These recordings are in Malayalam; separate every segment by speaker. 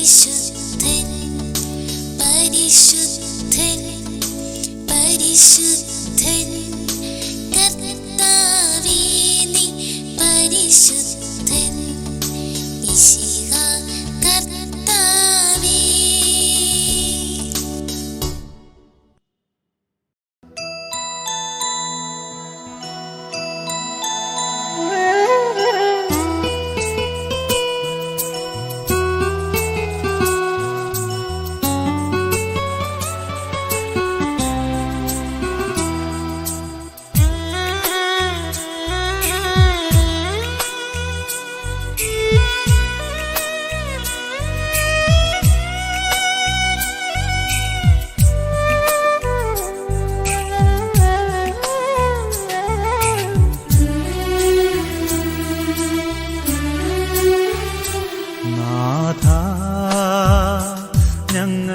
Speaker 1: പരിശുദ്ധൻ പരിശുദ്ധൻ പരിശുദ്ധൻ കർത്താവേ നീ പരിശുദ്ധൻ മിശിഹ കർത്താവേ.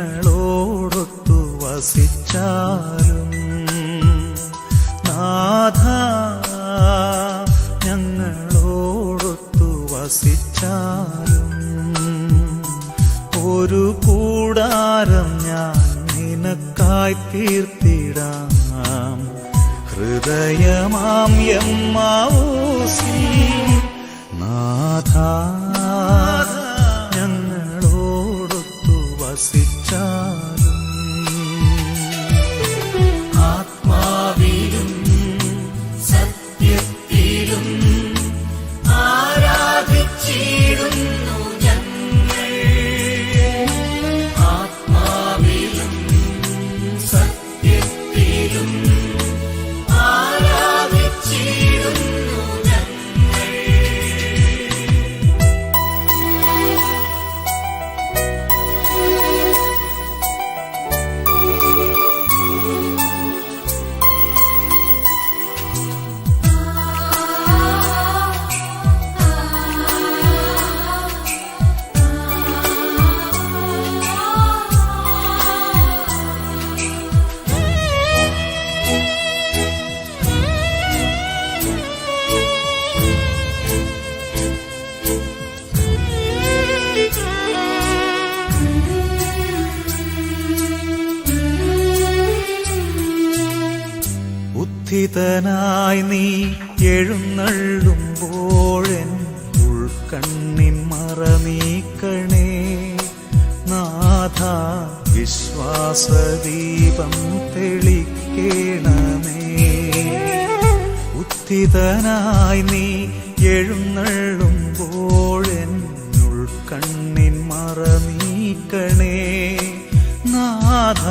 Speaker 2: ഞങ്ങളോടൊത്തു വസിച്ചാലും നാഥ ഞങ്ങളോടൊത്തു വസിച്ചാലും ഒരു കൂടാരം ഞാൻ നിനക്കായി തീർത്തിടാം ഹൃദയമാം എമ്മാവൂസിൽ നാഥ ഞങ്ങളോടൊത്തു വസിച്ചാലും ആത്മാവിലും സത്യത്തിലും ആരാധിച്ചിടുന്നു ഞങ്ങൾ ആത്മാവിലും സത്യത്തിലും ആരാധിച്ചിടുന്നു ഞങ്ങൾ. ഉത്ഥിതനായി നീ എഴുന്നള്ളുമ്പോഴെൻ ഉൾക്കണ്ണിൻ മറനീക്കണേ നാഥ വിശ്വാസദീപം തെളിക്കേണമേ. ഉത്ഥിതനായി നീ എഴുന്നള്ളുമ്പോഴെൻ ഉൾക്കണ്ണിൻ മറനീക്കണേ നാഥ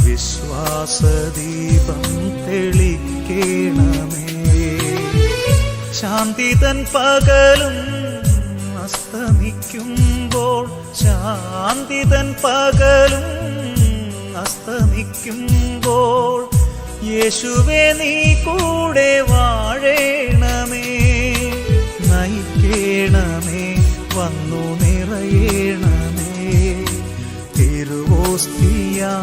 Speaker 2: വിശ്വാസദീപം തെളിക്കേണമേ. ശാന്തിതൻ പകലും അസ്തമിക്കുമ്പോൾ ശാന്തിതൻ പകലും അസ്തമിക്കുമ്പോൾ യേശുവേ നീ കൂടെ വാഴേണമേ നയിക്കേണമേ വന്നു നിറയേണമേ തിരുവോസ്തിയാ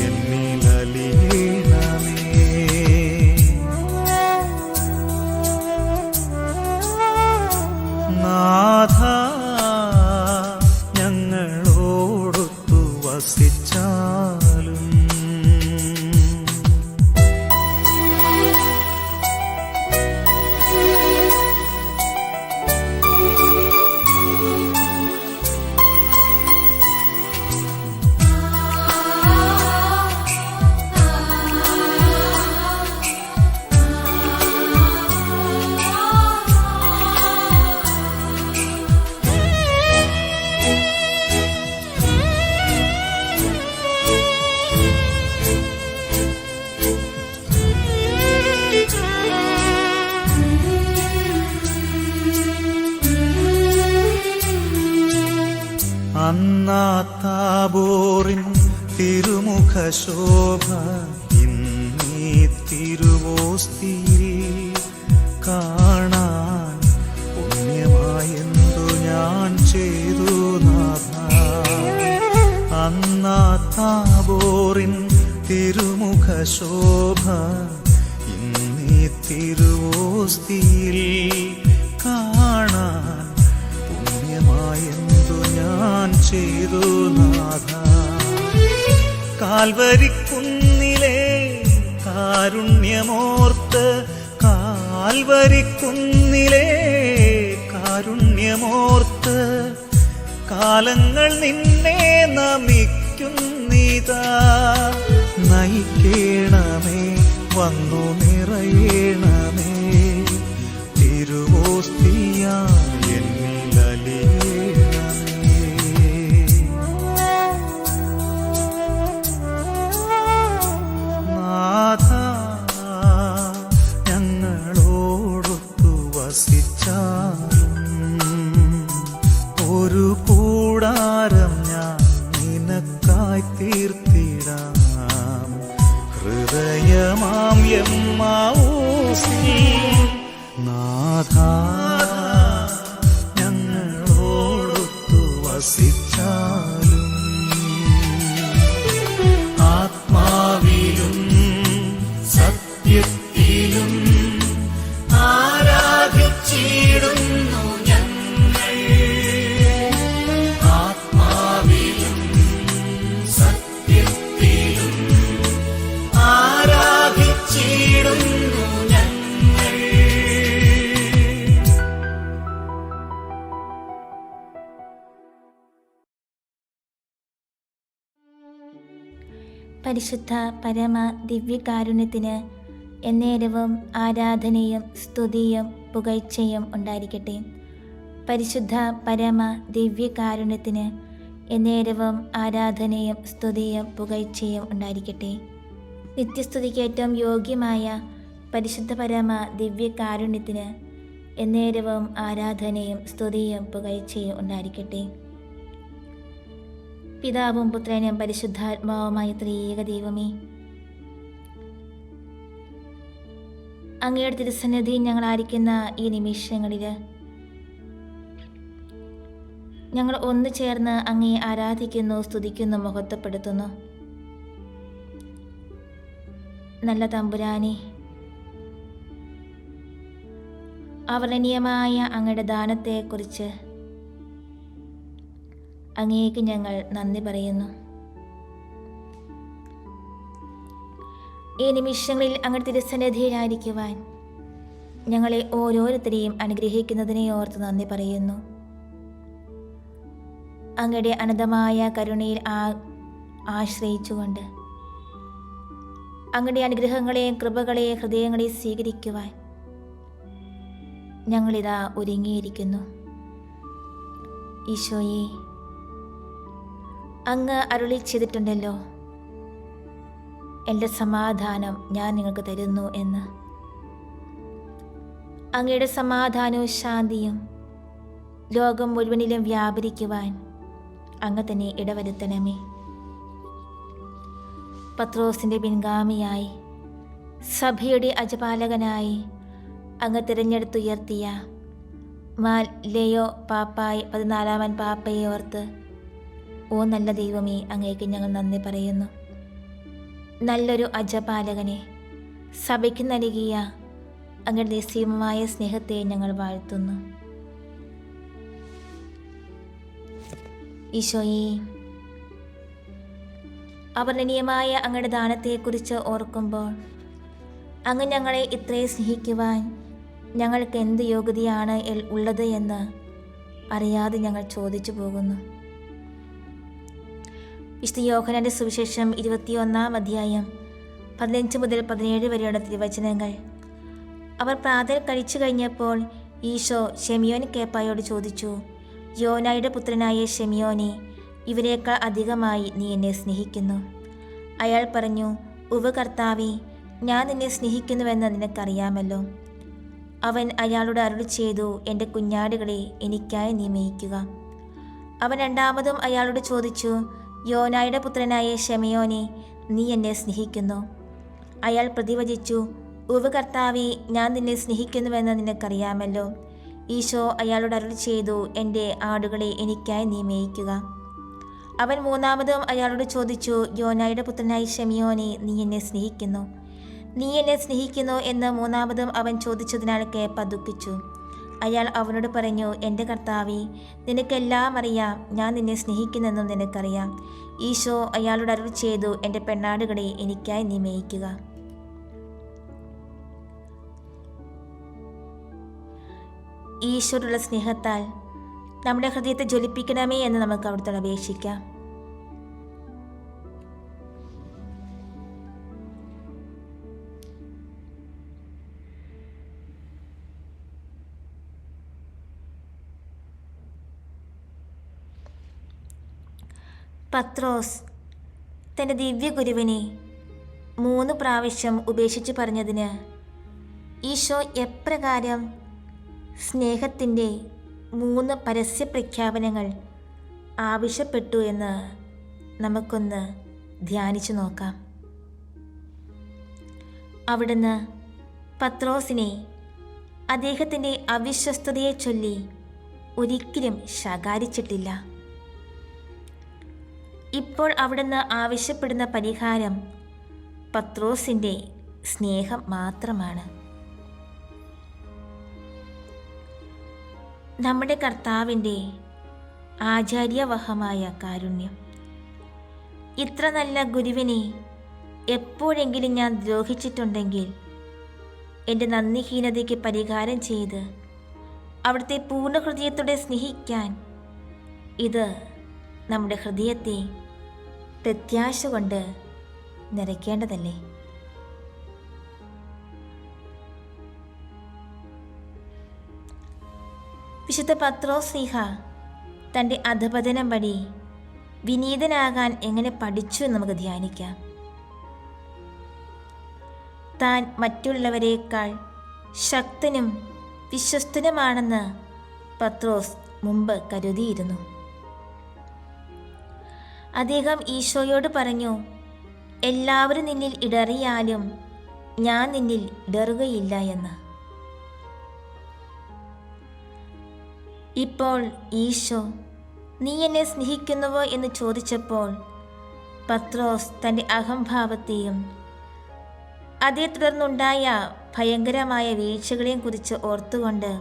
Speaker 2: എന്നിലലിയേണമേ. നാഥ ഞങ്ങളോടൊത്തു വസിച്ചാലും അന്നാ താബോറിൻ തിരുമുഖശോഭ ഇന്നീ തിരുവോസ്തിയിൽ കാണാൻ പുണ്യമായെന്തു ഞാൻ ചെയ്തു നാഥ. അന്നാ താബോറിൻ തിരുമുഖശോഭ ഇന്നീ തിരുവോസ്തിയിൽ കാണാൻ പുണ്യമാ എന്തു ഞാൻ ചെയ്തു നാഥ. കാൽവരിക്കുന്നിലെ കാരുണ്യമോർത്ത്, കാൽവരിക്കുന്നിലെ കാരുണ്യമോർത്ത് കാലങ്ങൾ നിന്നെ നമിക്കുന്നിതാ. നയിക്കേണമേ, വന്നു നിറയേണമേ, തിരുവോസ്തിയായി എന്നിലലിയേണമേ. നാഥ, ഞങ്ങളോടൊത്തു വസിച്ചാലും ഒരു കൂടാരം ഞാൻ നിനക്കായി തീർത്തിടാം. ഹൃദയമാം എമ്മാവൂസിൽ നാഥ, ഞങ്ങളോടൊത്തു വസിച്ചാലും ആത്മാവിലും സത്യത്തിലും ആരാധിച്ചിടുന്നു ഞങ്ങൾ. ആത്മാവിലും സത്യത്തിലും ആരാധിച്ചിടുന്നു ഞങ്ങൾ.
Speaker 3: പരിശുദ്ധ പരമ ദിവ്യകാരുണ്യത്തിന് എന്നേരവും ആരാധനയും സ്തുതിയും പുകഴ്ചയും ഉണ്ടായിരിക്കട്ടെ. പരിശുദ്ധ പരമ ദിവ്യകാരുണ്യത്തിന് എന്നേരവും ആരാധനയും സ്തുതിയും പുകഴ്ചയും ഉണ്ടായിരിക്കട്ടെ. നിത്യസ്തുതിക്ക് ഏറ്റവും യോഗ്യമായ പരിശുദ്ധ പരമ ദിവ്യകാരുണ്യത്തിന് എന്നേരവും ആരാധനയും സ്തുതിയും പുകഴ്ചയും ഉണ്ടായിരിക്കട്ടെ. പിതാവും പുത്രനും പരിശുദ്ധാത്മാവുമായ ത്രിയേക ദൈവമേ, അങ്ങയുടെ തിരുസന്നിധി ഞങ്ങളായിരിക്കുന്ന ഈ നിമിഷങ്ങളിൽ ഞങ്ങൾ ഒന്നു ചേർന്ന് അങ്ങയെ ആരാധിക്കുന്നു, സ്തുതിക്കുന്നു, മഹത്വപ്പെടുത്തുന്നു. നല്ല തമ്പുരാനെ, അവർണ്ണനീയമായ അങ്ങയുടെ ദാനത്തെക്കുറിച്ച് അങ്ങേക്ക് ഞങ്ങൾ നന്ദി പറയുന്നു. ഈ നിമിഷങ്ങളിൽ അങ്ങയുടെ തിരുസന്നിധിയിലായിരിക്കുവാൻ ഞങ്ങളെ ഓരോരുത്തരെയും അനുഗ്രഹിക്കുന്നതിനെ ഓർത്ത് നന്ദി പറയുന്നു. അങ്ങയുടെ അനന്തമായ കരുണയിൽ ആശ്രയിച്ചുകൊണ്ട് അങ്ങയുടെ അനുഗ്രഹങ്ങളെയും കൃപകളെയും ഹൃദയങ്ങളെ സ്വീകരിക്കുവാൻ ഞങ്ങളിതാ ഒരുങ്ങിയിരിക്കുന്നു. ഈശോയെ, അങ്ങ് അരുളി ചെയ്തിട്ടുണ്ടല്ലോ, എൻ്റെ സമാധാനം ഞാൻ നിങ്ങൾക്ക് തരുന്നു എന്ന്. അങ്ങയുടെ സമാധാനവും ശാന്തിയും ലോകം മുഴുവനിലും വ്യാപരിക്കുവാൻ അങ്ങ് തന്നെ ഇടവരുത്തണമേ. പത്രോസിൻ്റെ പിൻഗാമിയായി സഭയുടെ അജപാലകനായി അങ്ങ് തിരഞ്ഞെടുത്തുയർത്തിയ മാർ ലിയോ പാപ്പായി 14-ാമൻ പാപ്പയെ ഓർത്ത്, ഓ നല്ല ദൈവമേ, അങ്ങേക്ക് ഞങ്ങൾ നന്ദി പറയുന്നു. നല്ലൊരു അജപാലകനെ സഭയ്ക്ക് നൽകിയ അങ്ങയുടെ നിസ്സീമമായ സ്നേഹത്തെ ഞങ്ങൾ വാഴ്ത്തുന്നു. ഈശോയെ, അവർണ്ണനീയമായ അങ്ങയുടെ ദാനത്തെക്കുറിച്ച് ഓർക്കുമ്പോൾ അങ്ങ് ഞങ്ങളെ ഇത്രയും സ്നേഹിക്കുവാൻ ഞങ്ങൾക്ക് എന്ത് യോഗ്യതയാണ് ഉള്ളത് എന്ന് അറിയാതെ ഞങ്ങൾ ചോദിച്ചു പോകുന്നു. വിശുദ്ധ യോഹന്നാന്റെ സുവിശേഷം 21-ാം അധ്യായം 15 മുതൽ 17 വരെയുള്ള തിരുവചനങ്ങൾ. അവർ പ്രാതൽ കഴിച്ചു കഴിഞ്ഞപ്പോൾ ഈശോ ശെമിയോൻ കേപ്പായോട് ചോദിച്ചു, യോനായുടെ പുത്രനായ ശെമിയോനെ, ഇവരേക്കാൾ അധികമായി നീ എന്നെ സ്നേഹിക്കുന്നു? അയാൾ പറഞ്ഞു, ഉവ്വ് കർത്താവേ, ഞാൻ നിന്നെ സ്നേഹിക്കുന്നുവെന്ന് നിനക്കറിയാമല്ലോ. അവൻ അയാളോട് അരുളി ചെയ്തു, എൻ്റെ കുഞ്ഞാടുകളെ എനിക്കായി നീ മേയ്ക്കുക. അവൻ രണ്ടാമതും അയാളോട് ചോദിച്ചു, യോനായുടെ പുത്രനായ ശെമിയോനെ, നീ എന്നെ സ്നേഹിക്കുന്നു? അയാൾ പ്രതിവചിച്ചു, ഉവ്വ് കർത്താവേ, ഞാൻ നിന്നെ സ്നേഹിക്കുന്നുവെന്ന് നിനക്കറിയാമല്ലോ. ഈശോ അയാളോട് അരുളി ചെയ്തു, എൻ്റെ ആടുകളെ എനിക്കായി നീ മേയ്ക്കുക. അവൻ മൂന്നാമതും അയാളോട് ചോദിച്ചു, യോനായുടെ പുത്രനായ ശെമിയോനെ, നീ എന്നെ സ്നേഹിക്കുന്നു? നീ എന്നെ സ്നേഹിക്കുന്നു എന്ന് മൂന്നാമതും അവൻ ചോദിച്ചതിനാൽ കേപ്പ ദുഃഖിച്ചു. അയാൾ അവനോട് പറഞ്ഞു, എൻ്റെ കർത്താവേ, നിനക്കെല്ലാം അറിയാം, ഞാൻ നിന്നെ സ്നേഹിക്കുന്നെന്നും നിനക്കറിയാം. ഈശോ അയാളോട് അരുളി ചെയ്തു, എൻ്റെ പെണ്ണാടുകളെ എനിക്കായി നീ മേയിക്കുക. ഈശോയോടുള്ള സ്നേഹത്താൽ നമ്മുടെ ഹൃദയത്തെ ജ്വലിപ്പിക്കണമേ എന്ന് നമുക്ക് അവിടുത്തോട് അപേക്ഷിക്കാം. പത്രോസ് തൻ്റെ ദിവ്യഗുരുവിനെ 3 പ്രാവശ്യം ഉപേക്ഷിച്ച് പറഞ്ഞതിന് ഈശോ എപ്രകാരം സ്നേഹത്തിൻ്റെ 3 പരസ്യ പ്രഖ്യാപനങ്ങൾ ആവശ്യപ്പെട്ടു എന്ന് നമുക്കൊന്ന് ധ്യാനിച്ചു നോക്കാം. അവിടുന്ന് പത്രോസിനെ അദ്ദേഹത്തിൻ്റെ അവിശ്വസ്തതയെ ചൊല്ലി ഒരിക്കലും ശകാരിച്ചിട്ടില്ല. ഇപ്പോൾ അവിടുന്ന് ആവശ്യപ്പെടുന്ന പരിഹാരം പത്രോസിൻ്റെ സ്നേഹം മാത്രമാണ്. നമ്മുടെ കർത്താവിൻ്റെ ആചാര്യവഹമായ കാരുണ്യം. ഇത്ര നല്ല ഗുരുവിനെ എപ്പോഴെങ്കിലും ഞാൻ ദ്രോഹിച്ചിട്ടുണ്ടെങ്കിൽ എൻ്റെ നന്ദിഹീനതയ്ക്ക് പരിഹാരം ചെയ്ത് അവിടുത്തെ പൂർണ്ണ ഹൃദയത്തോടെ സ്നേഹിക്കാൻ ഇത് നമ്മുടെ ഹൃദയത്തെ പ്രത്യാശ കൊണ്ട് നിറയ്ക്കേണ്ടതല്ലേ? വിശുദ്ധ പത്രോസ് ശ്ലീഹ തൻ്റെ അധപതനം വഴി വിനീതനാകാൻ എങ്ങനെ പഠിച്ചു എന്ന് നമുക്ക് ധ്യാനിക്കാം. താൻ മറ്റുള്ളവരെക്കാൾ ശക്തനും വിശ്വസ്തനുമാണെന്ന് പത്രോസ് മുമ്പ് കരുതിയിരുന്നു. അദ്ദേഹം ഈശോയോട് പറഞ്ഞു, എല്ലാവരും നിന്നിൽ ഇടറിയാലും ഞാൻ നിന്നിൽ ഇടറുകയില്ല എന്ന്. ഇപ്പോൾ ഈശോ, നീ എന്നെ സ്നേഹിക്കുന്നുവോ എന്ന് ചോദിച്ചപ്പോൾ പത്രോസ് തൻ്റെ അഹംഭാവത്തെയും അതേ തുടർന്നുണ്ടായ ഭയങ്കരമായ വീഴ്ചകളെയും കുറിച്ച് ഓർത്തുകൊണ്ട്,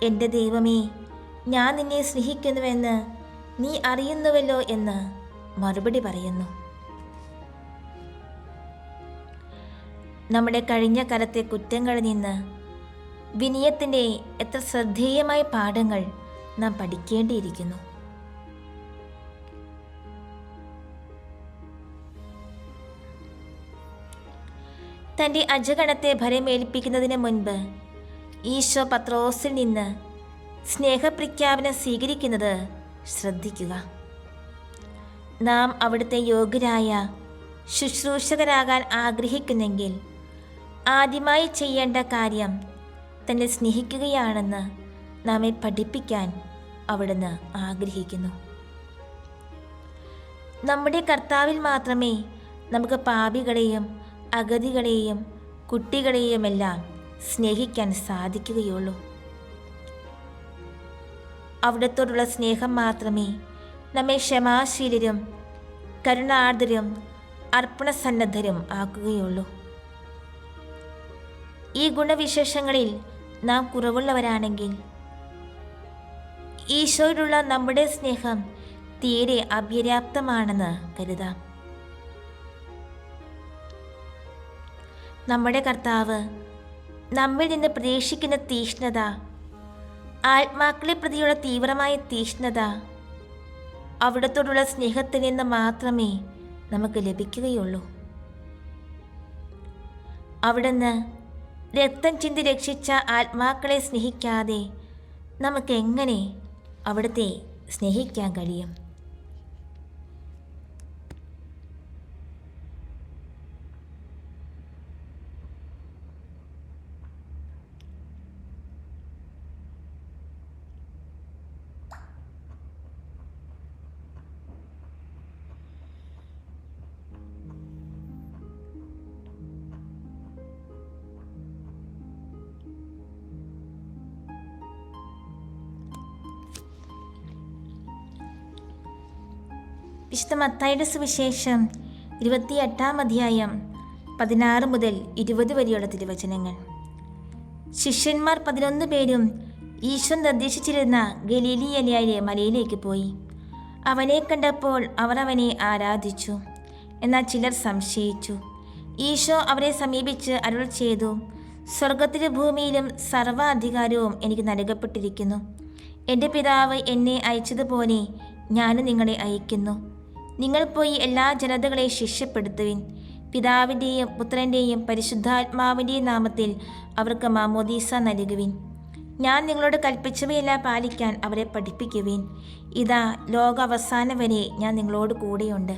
Speaker 3: എൻ്റെ ദൈവമേ, ഞാൻ നിന്നെ സ്നേഹിക്കുന്നുവെന്ന് നീ അറിയുന്നുവല്ലോ എന്ന് മറുപടി പറയുന്നു. നമ്മുടെ കഴിഞ്ഞ കാലത്തെ കുറ്റങ്ങളിൽ നിന്ന് വിനയത്തിൻ്റെ എത്ര ശ്രദ്ധേയമായ പാഠങ്ങൾ നാം പഠിക്കേണ്ടിയിരിക്കുന്നു. തൻ്റെ അജഗണത്തെ ഭരമേൽപ്പിക്കുന്നതിന് മുൻപ് ഈശോ പത്രോസിൽ നിന്ന് സ്നേഹപ്രഖ്യാപനം സ്വീകരിക്കുന്നത് ശ്രദ്ധിക്കുക. നാം അവിടുത്തെ യോഗ്യരായ ശുശ്രൂഷകരാകാൻ ആഗ്രഹിക്കുന്നെങ്കിൽ ആദ്യമായി ചെയ്യേണ്ട കാര്യം തന്നെ സ്നേഹിക്കുകയാണെന്ന് നമ്മെ പഠിപ്പിക്കാൻ അവിടുന്ന് ആഗ്രഹിക്കുന്നു. നമ്മുടെ കർത്താവിൽ മാത്രമേ നമുക്ക് പാപികളെയും അഗതികളെയും കുട്ടികളെയുമെല്ലാം സ്നേഹിക്കാൻ സാധിക്കുകയുള്ളൂ. അവിടത്തോടുള്ള സ്നേഹം മാത്രമേ നമ്മെ ക്ഷമാശീലരും കരുണാർദ്ദരും അർപ്പണസന്നദ്ധരും ആക്കുകയുള്ളൂ. ഈ ഗുണവിശേഷങ്ങളിൽ നാം കുറവുള്ളവരാണെങ്കിൽ ഈശോയോടുള്ള നമ്മുടെ സ്നേഹം തീരെ അപര്യാപ്തമാണെന്ന് കരുതാം. നമ്മുടെ കർത്താവ് നമ്മിൽ നിന്ന് പ്രതീക്ഷിക്കുന്ന തീഷ്ണത, ആത്മാക്കളെ പ്രതിയുള്ള തീവ്രമായ തീഷ്ണത അവിടത്തോടുള്ള സ്നേഹത്തിൽ നിന്ന് മാത്രമേ നമുക്ക് ലഭിക്കുകയുള്ളൂ. അവിടുന്ന് രക്തം ചിന്തി രക്ഷിച്ച ആത്മാക്കളെ സ്നേഹിക്കാതെ നമുക്ക് എങ്ങനെ അവിടുത്തെ സ്നേഹിക്കാൻ കഴിയും? വിശുദ്ധ മത്തായിയുടെ സുവിശേഷം 28-ാം അധ്യായം 16 മുതൽ 20 വരെയുള്ള തിരുവചനങ്ങൾ. ശിഷ്യന്മാർ 11 പേരും ഈശോ നിർദ്ദേശിച്ചിരുന്ന ഗലീലിയയിലെ മലയിലേക്ക് പോയി. അവനെ കണ്ടപ്പോൾ അവർ അവനെ ആരാധിച്ചു. എന്നാൽ ചിലർ സംശയിച്ചു. ഈശോ അവരെ സമീപിച്ച് അരുൾ ചെയ്തു, സ്വർഗത്തിലും ഭൂമിയിലും സർവ്വ അധികാരവും എനിക്ക് നൽകപ്പെട്ടിരിക്കുന്നു. എൻ്റെ പിതാവ് എന്നെ അയച്ചതുപോലെ ഞാനും നിങ്ങളെ അയക്കുന്നു. നിങ്ങൾ പോയി എല്ലാ ജനതകളെയും ശിഷ്യപ്പെടുത്തുവിൻ. പിതാവിൻ്റെയും പുത്രൻ്റെയും പരിശുദ്ധാത്മാവിൻ്റെയും നാമത്തിൽ അവർക്ക് മാമോദീസ നൽകുവിൻ. ഞാൻ നിങ്ങളോട് കൽപ്പിച്ചവയെല്ലാം പാലിക്കാൻ അവരെ പഠിപ്പിക്കുവിൻ. ഇതാ, ലോക അവസാനം വരെ ഞാൻ നിങ്ങളോട് കൂടെയുണ്ട്.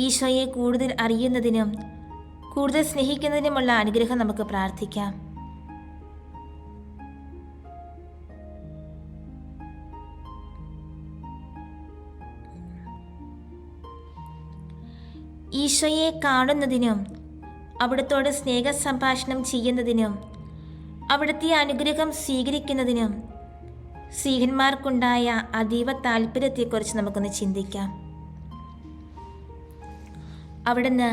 Speaker 3: ഈശോയെ കൂടുതൽ അറിയുന്നതിനും കൂടുതൽ സ്നേഹിക്കുന്നതിനുമുള്ള അനുഗ്രഹം നമുക്ക് പ്രാർത്ഥിക്കാം. ഈശോയെ കാണുന്നതിനും അവിടുത്തോട് സ്നേഹ സംഭാഷണം ചെയ്യുന്നതിനും അവിടുത്തെ അനുഗ്രഹം സ്വീകരിക്കുന്നതിനും സ്ത്രീഹന്മാർക്കുണ്ടായ അതീവ താല്പര്യത്തെക്കുറിച്ച് നമുക്കൊന്ന് ചിന്തിക്കാം. അവിടുന്ന്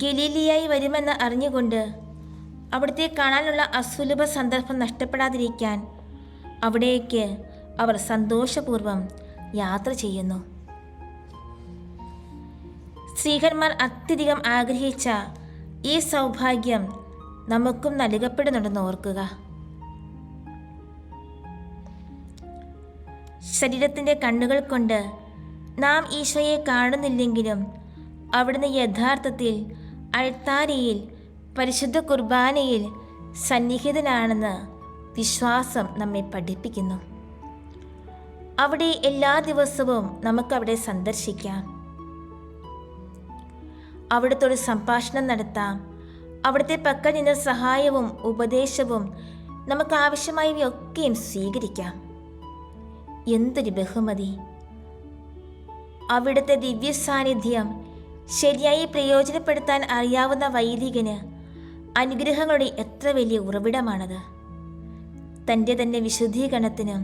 Speaker 3: ഗലീലിയായി വരുമെന്ന് അറിഞ്ഞുകൊണ്ട് അവിടുത്തെ കാണാനുള്ള അസുലഭ സന്ദർഭം നഷ്ടപ്പെടാതിരിക്കാൻ അവിടേക്ക് അവർ സന്തോഷപൂർവ്വം യാത്ര ചെയ്യുന്നു. സ്ത്രീഹന്മാർ അത്യധികം ആഗ്രഹിച്ച ഈ സൗഭാഗ്യം നമുക്കും നൽകപ്പെടുന്നുണ്ടെന്ന് ഓർക്കുക. ശരീരത്തിൻ്റെ കണ്ണുകൾ കൊണ്ട് നാം ഈശോയെ കാണുന്നില്ലെങ്കിലും അവിടുന്ന് യഥാർത്ഥത്തിൽ അൾത്താരയിൽ പരിശുദ്ധ കുർബാനയിൽ സന്നിഹിതനാണെന്ന് വിശ്വാസം നമ്മെ പഠിപ്പിക്കുന്നു. അവിടെ എല്ലാ ദിവസവും നമുക്കവിടെ സന്ദർശിക്കാം. അവിടുത്തോട് സംഭാഷണം നടത്താം. അവിടുത്തെ പക്കൽ നിന്ന് സഹായവും ഉപദേശവും നമുക്ക് ആവശ്യമായവയൊക്കെയും സ്വീകരിക്കാം. എന്തൊരു ബഹുമതി! അവിടുത്തെ ദിവ്യ സാന്നിധ്യം ശരിയായി പ്രയോജനപ്പെടുത്താൻ അറിയാവുന്ന വൈദികന് അനുഗ്രഹങ്ങളുടെ എത്ര വലിയ ഉറവിടമാണത്. തൻ്റെ തന്നെ വിശുദ്ധീകരണത്തിനും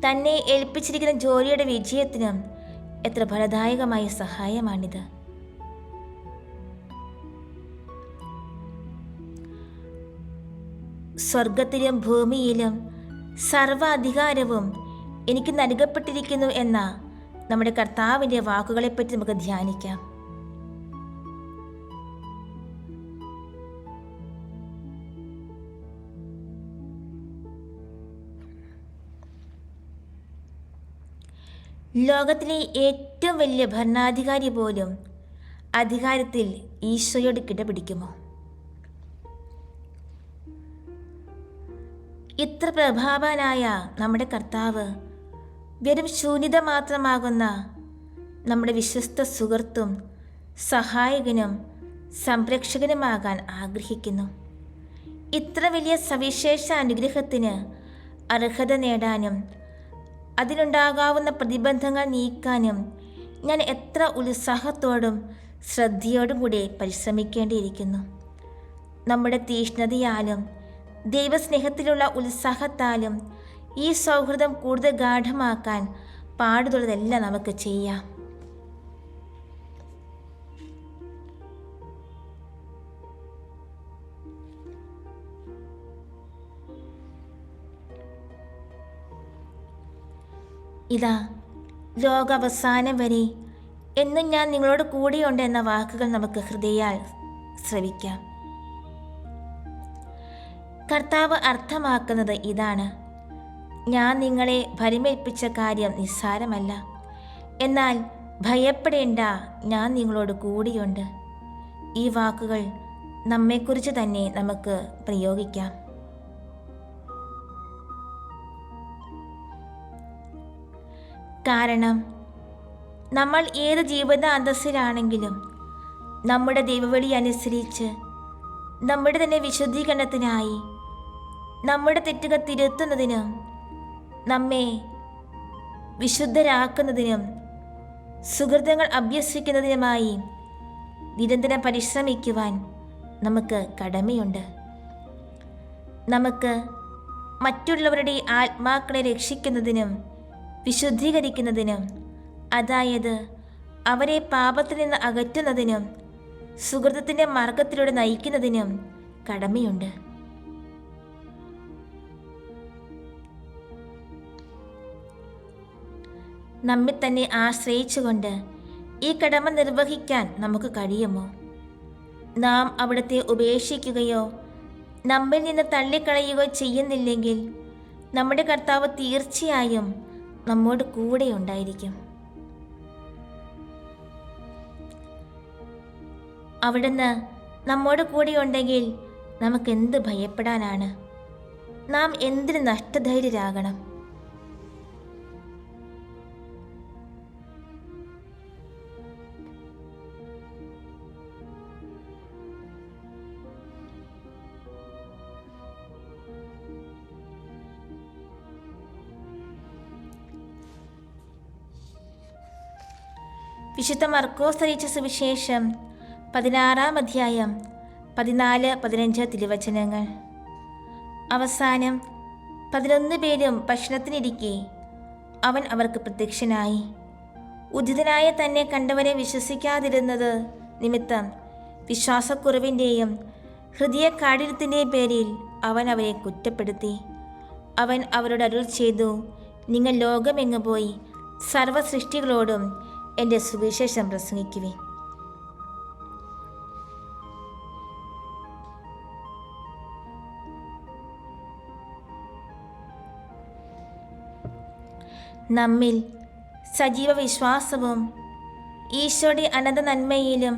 Speaker 3: തന്നെ ഏൽപ്പിച്ചിരിക്കുന്ന ജോലിയുടെ വിജയത്തിനും എത്ര ഫലദായകമായ സഹായമാണിത്. സ്വർഗത്തിലും ഭൂമിയിലും സർവ്വ അധികാരവും എനിക്ക് നൽകപ്പെട്ടിരിക്കുന്നു എന്ന നമ്മുടെ കർത്താവിൻ്റെ വാക്കുകളെപ്പറ്റി നമുക്ക് ധ്യാനിക്കാം. ലോകത്തിലെ ഏറ്റവും വലിയ ഭരണാധികാരി പോലും അധികാരത്തിൽ ഈശോയോട് കിടപിടിക്കുമോ? ഇത്ര പ്രഭാവനായ നമ്മുടെ കർത്താവ് വെറും ശൂന്യത മാത്രമാകുന്ന നമ്മുടെ വിശ്വസ്ത സുഹൃത്തും സഹായകനും സംരക്ഷകനുമാകാൻ ആഗ്രഹിക്കുന്നു. ഇത്ര വലിയ സവിശേഷ അനുഗ്രഹത്തിന് അർഹത നേടാനും അതിനുണ്ടാകാവുന്ന പ്രതിബന്ധങ്ങൾ നീക്കാനും ഞാൻ എത്ര ഉത്സാഹത്തോടും ശ്രദ്ധയോടും കൂടി പരിശ്രമിക്കേണ്ടിയിരിക്കുന്നു. നമ്മുടെ തീഷ്ണതയാലും ദൈവസ്നേഹത്തിലുള്ള ഉത്സാഹത്താലും ഈ സൗഹൃദം കൂടുതൽ ഗാഢമാക്കാൻ പാടുള്ളതെല്ലാം നമുക്ക് ചെയ്യാം. ഇതാ, ലോകാവസാനം വരെ എന്നും ഞാൻ നിങ്ങളോട് കൂടെയുണ്ട് എന്ന വാക്കുകൾ നമുക്ക് ഹൃദയാൽ ശ്രവിക്കാം. കർത്താവ് അർത്ഥമാക്കുന്നത് ഇതാണ്: ഞാൻ നിങ്ങളെ ഭരമേൽപ്പിച്ച കാര്യം നിസ്സാരമല്ല, എന്നാൽ ഭയപ്പെടേണ്ട, ഞാൻ നിങ്ങളോട് കൂടെയുണ്ട്. ഈ വാക്കുകൾ നമ്മെക്കുറിച്ച് തന്നെ നമുക്ക് പ്രയോഗിക്കാം. കാരണം നമ്മൾ ഏത് ജീവിത അന്തസ്സിലാണെങ്കിലും നമ്മുടെ ദൈവവിളി അനുസരിച്ച് നമ്മുടെ തന്നെ വിശുദ്ധീകരണത്തിനായി, നമ്മുടെ തെറ്റുകൾ തിരുത്തുന്നതിനും നമ്മെ വിശുദ്ധരാക്കുന്നതിനും സുഹൃതങ്ങൾ അഭ്യസിക്കുന്നതിനുമായി നിരന്തരം പരിശ്രമിക്കുവാൻ നമുക്ക് കടമയുണ്ട്. നമുക്ക് മറ്റുള്ളവരുടെ ആത്മാക്കളെ രക്ഷിക്കുന്നതിനും വിശുദ്ധീകരിക്കുന്നതിനും, അതായത് അവരെ പാപത്തിൽ നിന്ന് അകറ്റുന്നതിനും സുഹൃത്തത്തിൻ്റെ മാർഗത്തിലൂടെ നയിക്കുന്നതിനും കടമയുണ്ട്. നമ്മെ തന്നെ ആശ്രയിച്ചുകൊണ്ട് ഈ കടമ നിർവഹിക്കാൻ നമുക്ക് കഴിയുമോ? നാം അവിടുത്തെ ഉപേക്ഷിക്കുകയോ നമ്മിൽ നിന്ന് തള്ളിക്കളയുകയോ ചെയ്യുന്നില്ലെങ്കിൽ നമ്മുടെ കർത്താവ് തീർച്ചയായും നമ്മോട് കൂടെ ഉണ്ടായിരിക്കും. അവിടുന്ന് നമ്മോട് കൂടെ ഉണ്ടെങ്കിൽ നമുക്ക് എന്ത് ഭയപ്പെടാനാണ്? നാം എന്തിന് നഷ്ടധൈര്യരാകണം? വിശുദ്ധ മർക്കോസ് അറിയിച്ച സുവിശേഷം 16-ാം അധ്യായം 14-15 തിരുവചനങ്ങൾ. അവസാനം 11 പേരും ഭക്ഷണത്തിനിരിക്കെ അവൻ അവർക്ക് പ്രത്യക്ഷനായി. ഉദിതനായ തന്നെ കണ്ടവരെ വിശ്വസിക്കാതിരുന്നത് നിമിത്തം വിശ്വാസക്കുറവിൻ്റെയും ഹൃദയകാഠിന്യത്തിൻ്റെയും പേരിൽ അവൻ അവരെ കുറ്റപ്പെടുത്തി. അവൻ അവരോട് അരുൾ ചെയ്തു, നിങ്ങൾ ലോകമെങ്ങു പോയി സർവ്വ സൃഷ്ടികളോടും എൻ്റെ സുവിശേഷം പ്രസംഗിക്കുവിൻ. നമ്മിൽ സജീവ വിശ്വാസവും ഈശോയുടെ അനന്ത നന്മയിലും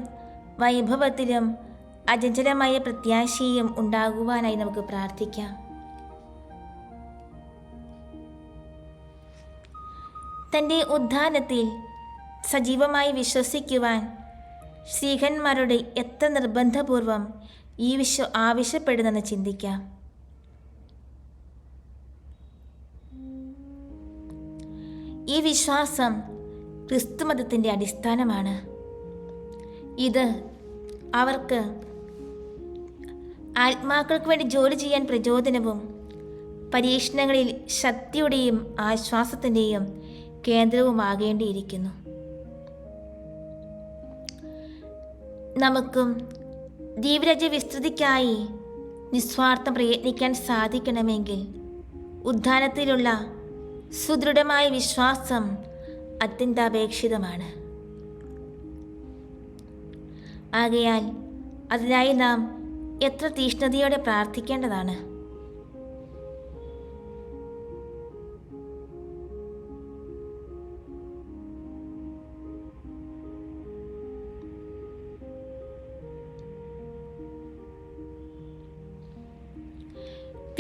Speaker 3: വൈഭവത്തിലും അചഞ്ചലമായ പ്രത്യാശയും ഉണ്ടാകുവാനായി നമുക്ക് പ്രാർത്ഥിക്കാം. തൻ്റെ ഉദ്ധാനത്തിൽ സജീവമായി വിശ്വസിക്കുവാൻ ശ്രീഹന്മാരോട് എത്ര നിർബന്ധപൂർവം ഈശോ ആവശ്യപ്പെടുന്നെന്ന് ചിന്തിക്കാം. ഈ വിശ്വാസം ക്രിസ്തുമതത്തിൻ്റെ അടിസ്ഥാനമാണ്. ഇത് അവർക്ക് ആത്മാക്കൾക്ക് വേണ്ടി ജോലി ചെയ്യാൻ പ്രചോദനവും പരീക്ഷണങ്ങളിൽ ശക്തിയുടെയും ആശ്വാസത്തിൻ്റെയും കേന്ദ്രവുമാകേണ്ടിയിരിക്കുന്നു. നമുക്കും ദൈവരാജ്യ വിസ്തൃതിക്കായി നിസ്വാർത്ഥം പ്രയത്നിക്കാൻ സാധിക്കണമെങ്കിൽ ഉദ്ധാനത്തിലുള്ള സുദൃഢമായ വിശ്വാസം അത്യന്താപേക്ഷിതമാണ്. ആകയാൽ അതിനായി നാം എത്ര തീഷ്ണതയോടെ പ്രാർത്ഥിക്കേണ്ടതാണ്.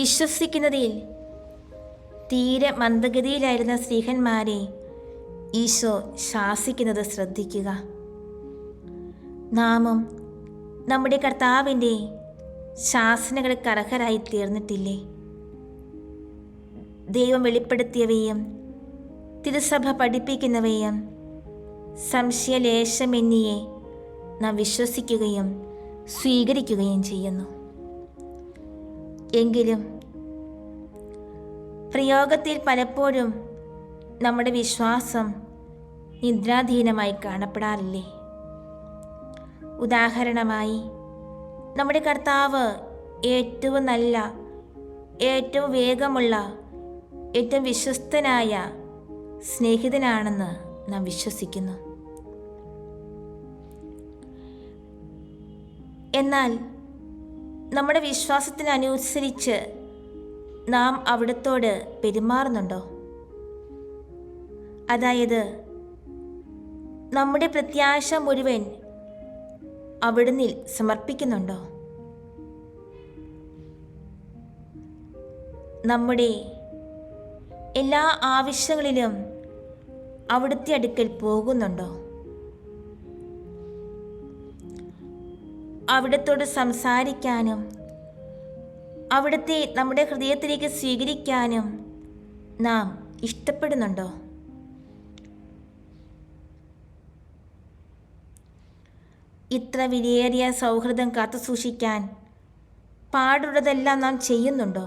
Speaker 3: വിശ്വസിക്കുന്നതിൽ തീരെ മന്ദഗതിയിലായിരുന്ന സ്ത്രീഹന്മാരെ ഈശോ ശാസിക്കുന്നത് ശ്രദ്ധിക്കുക. നാമും നമ്മുടെ കർത്താവിൻ്റെ ശാസനകൾക്ക് അർഹരായി തീർന്നിട്ടില്ലേ? ദൈവം വെളിപ്പെടുത്തിയവയും തിരുസഭ പഠിപ്പിക്കുന്നവയും സംശയലേശമെന്നിയെ നാം വിശ്വസിക്കുകയും സ്വീകരിക്കുകയും ചെയ്യുന്നു. എങ്കിലും പ്രയോഗത്തിൽ പലപ്പോഴും നമ്മുടെ വിശ്വാസം നിദ്രാധീനമായി കാണപ്പെടാറില്ലേ? ഉദാഹരണമായി, നമ്മുടെ കർത്താവ് ഏറ്റവും നല്ല, ഏറ്റവും വേഗമുള്ള, ഏറ്റവും വിശ്വസ്തനായ സ്നേഹിതനാണെന്ന് നാം വിശ്വസിക്കുന്നു. എന്നാൽ നമ്മുടെ വിശ്വാസത്തിനനുസരിച്ച് നാം അവിടുത്തോട് പെരുമാറുന്നുണ്ടോ? അതായത് നമ്മുടെ പ്രത്യാശ മുഴുവൻ അവിടുന്നിൽ സമർപ്പിക്കുന്നുണ്ടോ? നമ്മുടെ എല്ലാ ആവശ്യങ്ങളിലും അവിടുത്തെ അടുക്കൽ പോകുന്നുണ്ടോ? അവിടുത്തോട് സംസാരിക്കാനും അവിടുത്തെ നമ്മുടെ ഹൃദയത്തിലേക്ക് സ്വീകരിക്കാനും നാം ഇഷ്ടപ്പെടുന്നുണ്ടോ? ഇത്ര വിലയേറിയ സൗഹൃദം കാത്തുസൂക്ഷിക്കാൻ പാടുള്ളതെല്ലാം നാം ചെയ്യുന്നുണ്ടോ?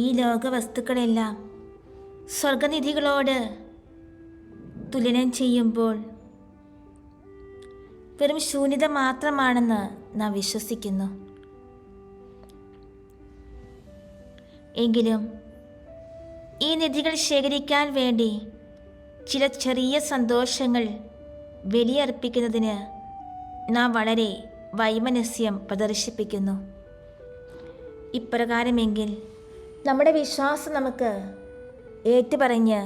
Speaker 3: ഈ ലോക വസ്തുക്കളെല്ലാം സ്വർഗനിധികളോട് തുലനം ചെയ്യുമ്പോൾ വെറും ശൂന്യത മാത്രമാണെന്ന് നാം വിശ്വസിക്കുന്നു. എങ്കിലും ഈ നിധികൾ ശേഖരിക്കാൻ വേണ്ടി ചില ചെറിയ സന്തോഷങ്ങൾ ബലിയർപ്പിക്കുന്നതിന് നാം വളരെ വൈമനസ്യം പ്രദർശിപ്പിക്കുന്നു. ഇപ്രകാരമെങ്കിൽ നമ്മുടെ വിശ്വാസം നമുക്ക് ഏറ്റുപറഞ്ഞ്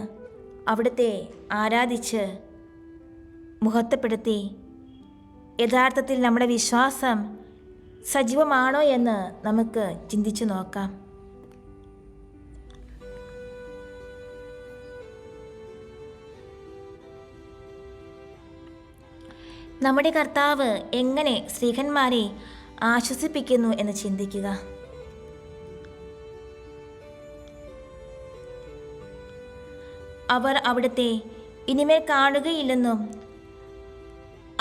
Speaker 3: അവിടുത്തെ ആരാധിച്ച് മുഹത്വപ്പെടുത്തി യഥാർത്ഥത്തിൽ നമ്മുടെ വിശ്വാസം സജീവമാണോ എന്ന് നമുക്ക് ചിന്തിച്ചു നോക്കാം. നമ്മുടെ കർത്താവ് എങ്ങനെ സ്ത്രീഹന്മാരെ ആശ്വസിപ്പിക്കുന്നു എന്ന് ചിന്തിക്കുക. അവർ അവിടുത്തെ ഇനിമേൽ കാണുകയില്ലെന്നും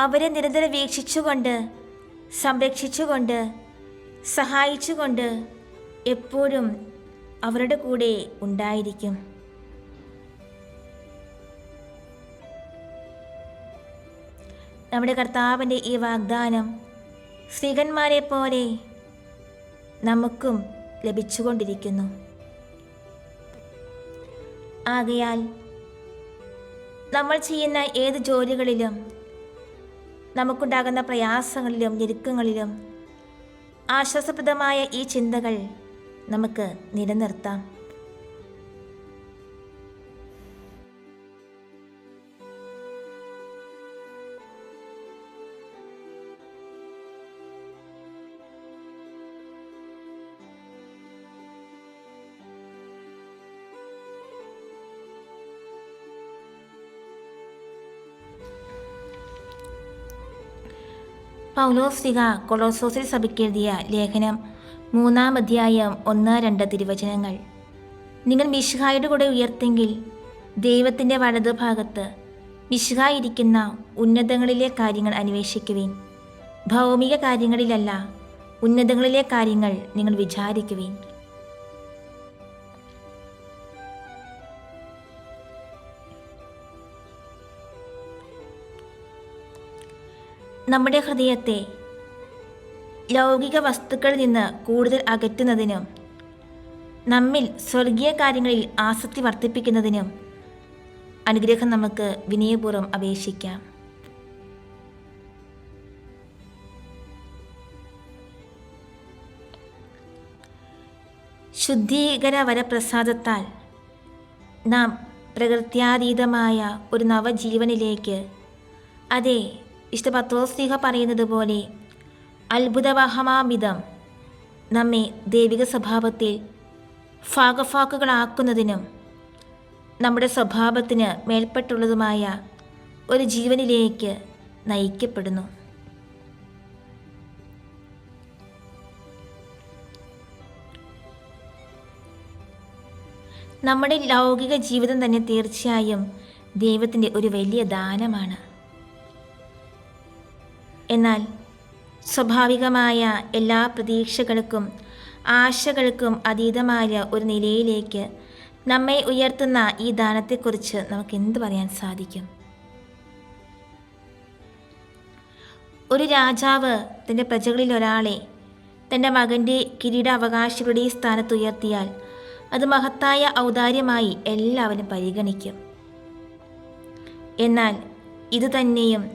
Speaker 3: അവരെ നിരന്തരം വീക്ഷിച്ചുകൊണ്ട് സംരക്ഷിച്ചുകൊണ്ട് സഹായിച്ചുകൊണ്ട് എപ്പോഴും അവരുടെ കൂടെ ഉണ്ടായിരിക്കും. നമ്മുടെ കർത്താവിൻ്റെ ഈ വാഗ്ദാനം സ്ത്രീഹന്മാരെ പോലെ നമുക്കും ലഭിച്ചുകൊണ്ടിരിക്കുന്നു. ആകയാൽ നമ്മൾ ചെയ്യുന്ന ഏത് ജോലികളിലും നമുക്കുണ്ടാകുന്ന പ്രയാസങ്ങളിലും ഞെരുക്കങ്ങളിലും ആശ്വാസപ്രദമായ ഈ ചിന്തകൾ നമുക്ക് നിലനിർത്താം. പൗലോസ്ലിഹ കൊളോസോസിൽ സഭയ്ക്കെഴുതിയ ലേഖനം 3-ാം അധ്യായം 1-2 തിരുവചനങ്ങൾ. നിങ്ങൾ മിശിഹായുടെ കൂടെ ഉയർത്തെങ്കിൽ ദൈവത്തിൻ്റെ വലതുഭാഗത്ത് മിശിഹ ഇരിക്കുന്ന ഉന്നതങ്ങളിലെ കാര്യങ്ങൾ അന്വേഷിക്കുവിൻ. ഭൗമിക കാര്യങ്ങളിലല്ല, ഉന്നതങ്ങളിലെ കാര്യങ്ങൾ നിങ്ങൾ വിചാരിക്കുവിൻ. നമ്മുടെ ഹൃദയത്തെ ലൗകിക വസ്തുക്കളിൽ നിന്ന് കൂടുതൽ അകറ്റുന്നതിനും നമ്മിൽ സ്വർഗീയ കാര്യങ്ങളിൽ ആസക്തി വർദ്ധിപ്പിക്കുന്നതിനും അനുഗ്രഹം നമുക്ക് വിനയപൂർവ്വം അപേക്ഷിക്കാം. ശുദ്ധീകര വരപ്രസാദത്താൽ നാം പ്രകൃത്യാതീതമായ ഒരു നവജീവനിലേക്ക്, അതെ, വിശുദ്ധ പത്രോസ്ലീഹ പറയുന്നത് പോലെ അത്ഭുതവഹമാമിതം നമ്മെ ദൈവിക സ്വഭാവത്തിൽ ഭാഗഭാക്കുകളാക്കുന്നതിനും നമ്മുടെ സ്വഭാവത്തിന് മേൽപ്പെട്ടുള്ളതുമായ ഒരു ജീവനിലേക്ക് നയിക്കപ്പെടുന്നു. നമ്മുടെ ലൗകിക ജീവിതം തന്നെ തീർച്ചയായും ദൈവത്തിൻ്റെ ഒരു വലിയ ദാനമാണ്. എന്നാൽ സ്വാഭാവികമായ എല്ലാ പ്രതീക്ഷകൾക്കും ആശകൾക്കും അതീതമായ ഒരു നിലയിലേക്ക് നമ്മെ ഉയർത്തുന്ന ഈ ദാനത്തെക്കുറിച്ച് നമുക്ക് എന്ത് പറയാൻ സാധിക്കും? ഒരു രാജാവ് തൻ്റെ പ്രജകളിൽ ഒരാളെ തൻ്റെ മകൻ്റെ കിരീടാവകാശികളുടെ ഈ സ്ഥാനത്ത് ഉയർത്തിയാൽ അത് മഹത്തായ ഔദാര്യമായി എല്ലാവരും പരിഗണിക്കും. എന്നാൽ ഇതുതന്നെയും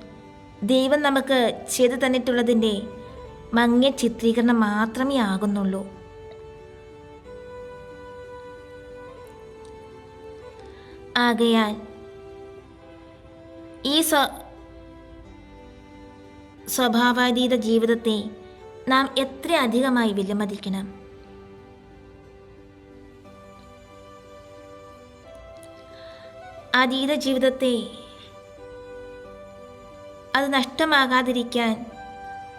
Speaker 3: ദൈവം നമുക്ക് ചെയ്തു തന്നിട്ടുള്ളതിൻ്റെ മങ്ങിയ ചിത്രീകരണം മാത്രമേ ആകുന്നുള്ളൂ. ആകയാൽ ഈ സ്വഭാവാതീത ജീവിതത്തെ നാം എത്ര അധികമായി വിലമതിക്കണം. അതീത ജീവിതത്തെ അത് നഷ്ടമാകാതിരിക്കാൻ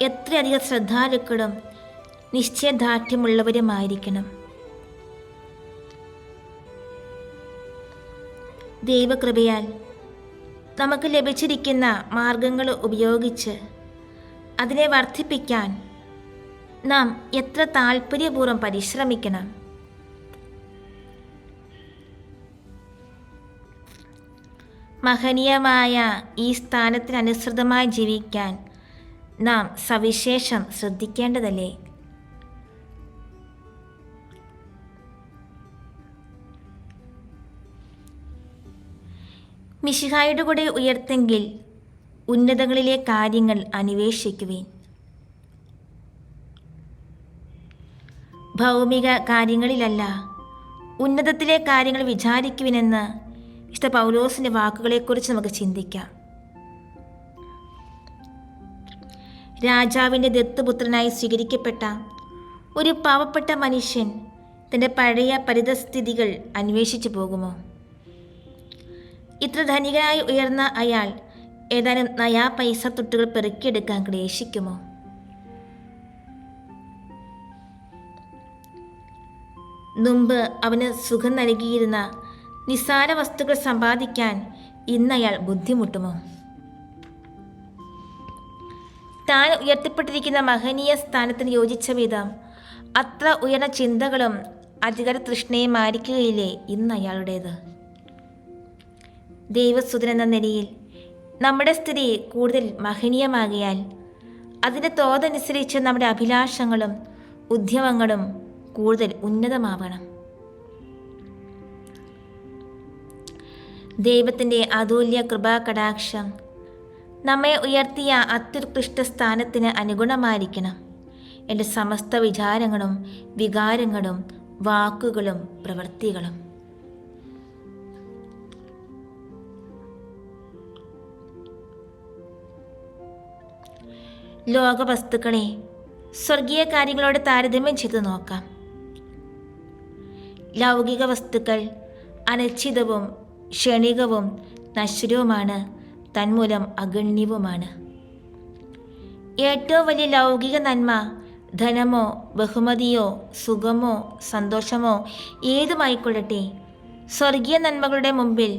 Speaker 3: എത്രയധികം ശ്രദ്ധാലുക്കളും നിശ്ചയദാർഢ്യമുള്ളവരുമായിരിക്കണം. ദൈവകൃപയാൽ നമുക്ക് ലഭിച്ചിരിക്കുന്ന മാർഗങ്ങൾ ഉപയോഗിച്ച് അതിനെ വർദ്ധിപ്പിക്കാൻ നാം എത്ര താല്പര്യപൂർവ്വം പരിശ്രമിക്കണം. മഹനീയമായ ഈ സ്ഥാനത്തിനനുസൃതമായി ജീവിക്കാൻ നാം സവിശേഷം ശ്രദ്ധിക്കേണ്ടതല്ലേ? മിശിഹായുടെ കൂടെ ഉയർത്തെങ്കിൽ ഉന്നതങ്ങളിലെ കാര്യങ്ങൾ അന്വേഷിക്കുവിൻ. ഭൗമിക കാര്യങ്ങളിലല്ല, ഉന്നതത്തിലെ കാര്യങ്ങൾ വിചാരിക്കുവിനെന്ന് വിശുദ്ധ പൗലോസിൻ്റെ വാക്കുകളെക്കുറിച്ച് നമുക്ക് ചിന്തിക്കാം. രാജാവിൻ്റെ ദത്തുപുത്രനായി സ്വീകരിക്കപ്പെട്ട ഒരു പാവപ്പെട്ട മനുഷ്യൻ തൻ്റെ പഴയ പരിതസ്ഥിതികൾ അന്വേഷിച്ചു പോകുമോ? ഇത്ര ധനികനായി ഉയർന്ന അയാൾ ഏതാനും നയാ പൈസ തൊട്ടുകൾ പെറുക്കിയെടുക്കാൻ ക്ലേശിക്കുമോ? മുമ്പ് അവന് സുഖം നൽകിയിരുന്ന നിസ്സാര വസ്തുക്കൾ സമ്പാദിക്കാൻ ഇന്നയാൾ ബുദ്ധിമുട്ടുമോ? താൻ ഉയർത്തപ്പെട്ടിരിക്കുന്ന മഹനീയ സ്ഥാനത്തിന് യോജിച്ച വിധം അത്ര ഉയർന്ന ചിന്തകളും അധികാര തൃഷ്ണയും ആയിരിക്കുകയില്ലേ ഇന്ന് അയാളുടേത്? ദൈവസുതൻ എന്ന നിലയിൽ നമ്മുടെ സ്ഥിതി കൂടുതൽ മഹനീയമാകിയാൽ അതിൻ്റെ തോതനുസരിച്ച് നമ്മുടെ അഭിലാഷങ്ങളും ഉദ്യമങ്ങളും കൂടുതൽ ഉന്നതമാവണം. ദൈവത്തിൻ്റെ അതുല്യ കൃപാകടാക്ഷം നമ്മെ ഉയർത്തിയ അത്യുത്കൃഷ്ട സ്ഥാനത്തിന് അനുഗുണമായിരിക്കണം എൻ്റെ സമസ്ത വിചാരങ്ങളും വികാരങ്ങളും വാക്കുകളും പ്രവൃത്തികളും. ലോകവസ്തുക്കളെ സ്വർഗീയ കാര്യങ്ങളോട് താരതമ്യം ചെയ്തു നോക്കാം. ലൗകിക വസ്തുക്കൾ അനിശ്ചിതവും ക്ഷണികവും നശ്വരവുമാണ്, തന്മൂലം അഗണ്യവുമാണ്. ഏറ്റവും വലിയ ലൗകിക നന്മ ധനമോ ബഹുമതിയോ സുഖമോ സന്തോഷമോ ഏതുമായിക്കൊള്ളട്ടെ, സ്വർഗീയ നന്മകളുടെ മുമ്പിൽ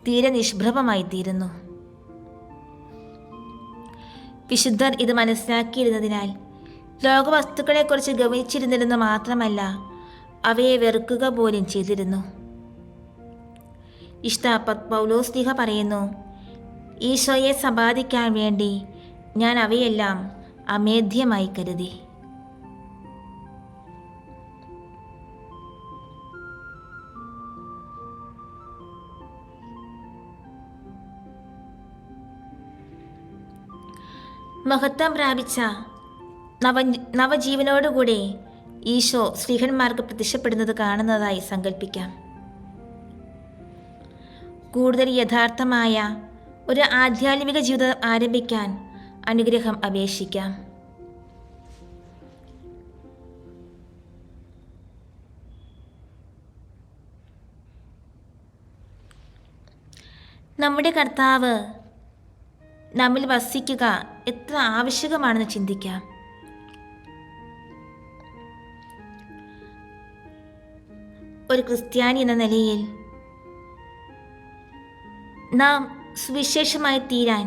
Speaker 3: തീരെ നിഷ്പ്രഭമായിത്തീരുന്നു. വിശുദ്ധർ ഇത് മനസ്സിലാക്കിയിരുന്നതിനാൽ ലോകവസ്തുക്കളെക്കുറിച്ച് ഗവനിച്ചിരുന്നിരുന്നു മാത്രമല്ല, അവയെ വെറുക്കുക പോലും ചെയ്തിരുന്നു. പൗലോസ്ലീഹ പറയുന്നു, ഈശോയെ സമ്പാദിക്കാൻ വേണ്ടി ഞാൻ അവയെല്ലാം അമേധ്യമായി കരുതി. മഹത്വം പ്രാപിച്ച നവജീവനോടുകൂടെ ഈശോ സ്ത്രീഹന്മാർക്ക് പ്രത്യക്ഷപ്പെടുന്നത് കാണുന്നതായി സങ്കല്പിക്കാം. കൂടുതൽ യഥാർത്ഥമായ ഒരു ആധ്യാത്മിക ജീവിതം ആരംഭിക്കാൻ അനുഗ്രഹം അപേക്ഷിക്കാം. നമ്മുടെ കർത്താവ് നമ്മിൽ വസിക്കുക എത്ര ആവശ്യകമാണെന്ന് ചിന്തിക്കാം. ഒരു ക്രിസ്ത്യാനി എന്ന നിലയിൽ നാം സുവിശേഷമായി തീരാൻ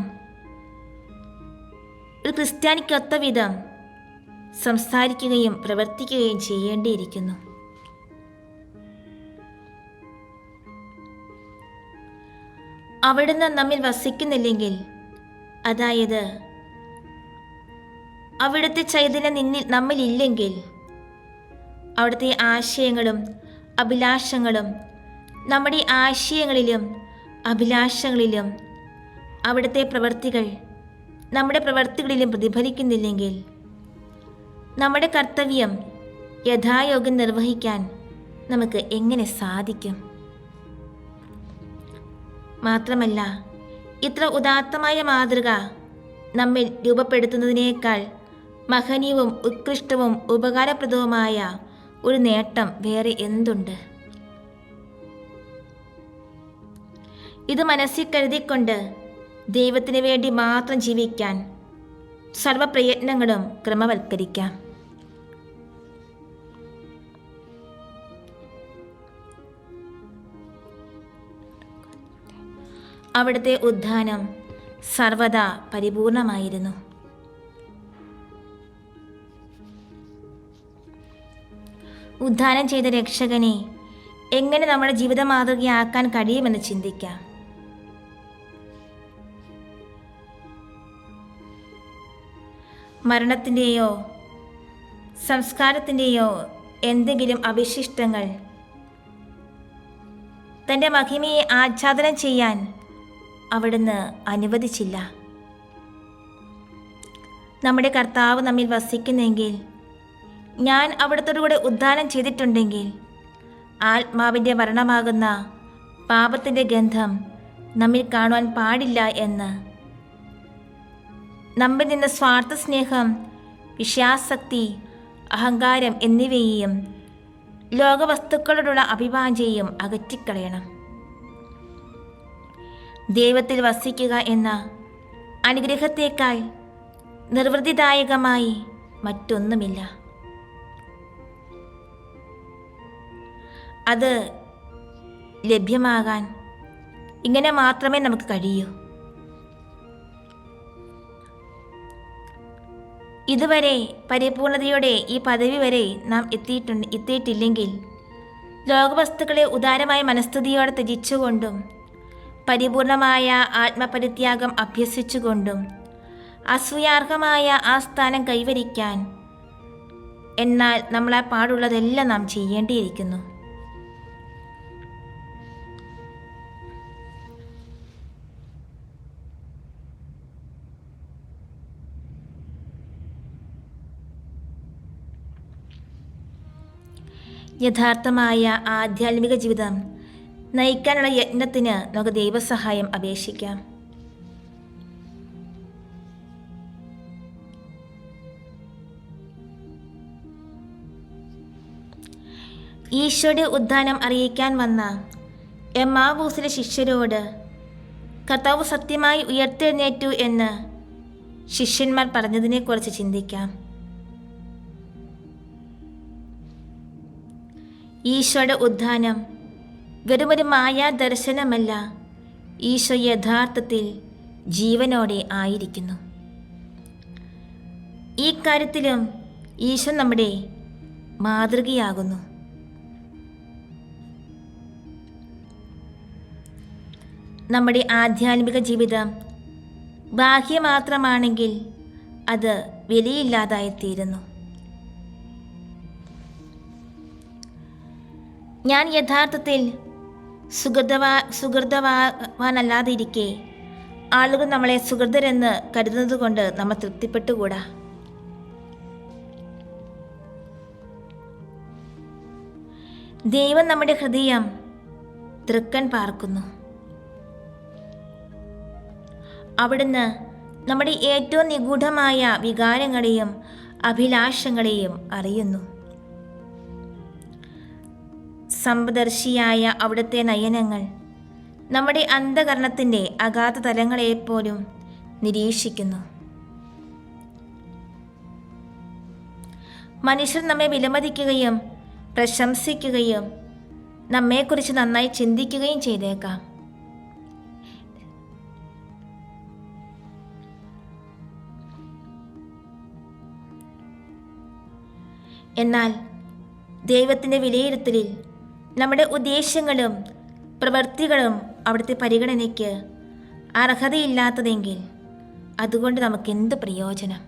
Speaker 3: ഒരു ക്രിസ്ത്യാനിക്കൊത്ത വിധം സംസാരിക്കുകയും പ്രവർത്തിക്കുകയും ചെയ്യേണ്ടിയിരിക്കുന്നു. അവിടുന്ന് നമ്മിൽ വസിക്കുന്നില്ലെങ്കിൽ, അതായത് അവിടുത്തെ ചൈതന്യം നമ്മിലില്ലെങ്കിൽ, അവിടുത്തെ ആശയങ്ങളും അഭിലാഷങ്ങളും നമ്മുടെ ആശയങ്ങളിലും അഭിലാഷങ്ങളിലും അവിടുത്തെ പ്രവൃത്തികൾ നമ്മുടെ പ്രവൃത്തികളിലും പ്രതിഫലിക്കുന്നില്ലെങ്കിൽ, നമ്മുടെ കർത്തവ്യം യഥായോഗ്യം നിർവഹിക്കാൻ നമുക്ക് എങ്ങനെ സാധിക്കും? മാത്രമല്ല, ഇത്ര ഉദാത്തമായ മാതൃക നമ്മിൽ രൂപപ്പെടുത്തുന്നതിനേക്കാൾ മഹനീയവും ഉത്കൃഷ്ടവും ഉപകാരപ്രദവുമായ ഒരു നേട്ടം വേറെ എന്തുണ്ട്? ഇത് മനസ്സിൽ കരുതിക്കൊണ്ട് ദൈവത്തിന് വേണ്ടി മാത്രം ജീവിക്കാൻ സർവപ്രയത്നങ്ങളും ക്രമവൽക്കരിക്കാം. അവിടുത്തെ ഉദ്ധാനം സർവദാ പരിപൂർണമായിരുന്നു. ഉദ്ധാനം ചെയ്ത രക്ഷകനെ എങ്ങനെ നമ്മുടെ ജീവിത മാതൃകയാക്കാൻ കഴിയുമെന്ന് ചിന്തിക്കാം. മരണത്തിൻ്റെയോ സംസ്കാരത്തിൻ്റെയോ എന്തെങ്കിലും അവശിഷ്ടങ്ങൾ തൻ്റെ മഹിമയെ ആച്ഛാദനം ചെയ്യാൻ അവിടുന്ന് അനുവദിച്ചില്ല. നമ്മുടെ കർത്താവ് നമ്മിൽ വസിക്കുന്നെങ്കിൽ, ഞാൻ അവിടുത്തോടുകൂടെ ഉദ്ധാനം ചെയ്തിട്ടുണ്ടെങ്കിൽ, ആത്മാവിൻ്റെ മരണമാകുന്ന പാപത്തിൻ്റെ ഗന്ധം നമ്മിൽ കാണുവാൻ പാടില്ല എന്ന് നമ്മിൽ നിന്ന് സ്വാർത്ഥ സ്നേഹം, വിഷയാസക്തി, അഹങ്കാരം എന്നിവയെയും ലോകവസ്തുക്കളോടുള്ള അഭിവാഞ്ചയും അകറ്റിക്കളയണം. ദൈവത്തിൽ വസിക്കുക എന്ന അനുഗ്രഹത്തേക്കാൾ നിർവൃതിദായകമായി മറ്റൊന്നുമില്ല. അത് ലഭ്യമാകാൻ ഇങ്ങനെ മാത്രമേ നമുക്ക് കഴിയൂ. ഇതുവരെ പരിപൂർണതയോടെ ഈ പദവി വരെ നാം എത്തിയിട്ടില്ലെങ്കിൽ, ലോകവസ്തുക്കളെ ഉദാരമായ മനസ്ഥിതിയോടെ ത്യജിച്ചുകൊണ്ടും പരിപൂർണമായ ആത്മപരിത്യാഗം അഭ്യസിച്ചുകൊണ്ടും അസൂയാർഹമായ ആ സ്ഥാനം കൈവരിക്കാൻ എന്നാൽ നമ്മളെ പാടുള്ളതെല്ലാം നാം ചെയ്യേണ്ടിയിരിക്കുന്നു. യഥാർത്ഥമായ ആധ്യാത്മിക ജീവിതം നയിക്കാനുള്ള യജ്ഞത്തിന് നമുക്ക് ദൈവസഹായം അപേക്ഷിക്കാം. ഈശോയുടെ ഉദ്ധാനം അറിയിക്കാൻ വന്ന എമ്മാവൂസിലെ ശിഷ്യരോട് കർത്താവ് സത്യമായി ഉയർത്തെഴുന്നേറ്റു എന്ന് ശിഷ്യന്മാർ പറഞ്ഞതിനെക്കുറിച്ച് ചിന്തിക്കാം. ഈശോയുടെ ഉദ്ധാനം വെറുമൊരു മായാ ദർശനമല്ല, ഈശോ യഥാർത്ഥത്തിൽ ജീവനോടെ ആയിരിക്കുന്നു. ഈ കാര്യത്തിലും ഈശോ നമ്മുടെ മാതൃകയാകുന്നു. നമ്മുടെ ആധ്യാത്മിക ജീവിതം ബാഹ്യമാത്രമാണെങ്കിൽ അത് വിലയില്ലാതായിത്തീരുന്നു. ഞാൻ യഥാർത്ഥത്തിൽ സുഹൃതവാനല്ലാതിരിക്കെ ആളുകൾ നമ്മളെ സുഹൃതരെന്ന് കരുതുന്നത് കൊണ്ട് നമ്മൾ തൃപ്തിപ്പെട്ടുകൂടാ. ദൈവം നമ്മുടെ ഹൃദയം തൃക്കൺ പാർക്കുന്നു. അവിടുന്ന് നമ്മുടെ ഏറ്റവും നിഗൂഢമായ വികാരങ്ങളെയും അഭിലാഷങ്ങളെയും അറിയുന്നു. സമദർശിയായ അവിടുത്തെ നയനങ്ങൾ നമ്മുടെ അന്ധകരണത്തിൻ്റെ അഗാധ തലങ്ങളെപ്പോലും നിരീക്ഷിക്കുന്നു. മനുഷ്യർ നമ്മെ വിലമതിക്കുകയും പ്രശംസിക്കുകയും നമ്മെക്കുറിച്ച് നന്നായി ചിന്തിക്കുകയും ചെയ്തേക്കാം. എന്നാൽ ദൈവത്തിൻ്റെ വിലയിരുത്തലിൽ നമ്മുടെ ഉദ്ദേശങ്ങളും പ്രവൃത്തികളും അവിടുത്തെ പരിഗണനയ്ക്ക് അർഹതയില്ലാത്തതെങ്കിൽ അതുകൊണ്ട് നമുക്കെന്ത് പ്രയോജനം?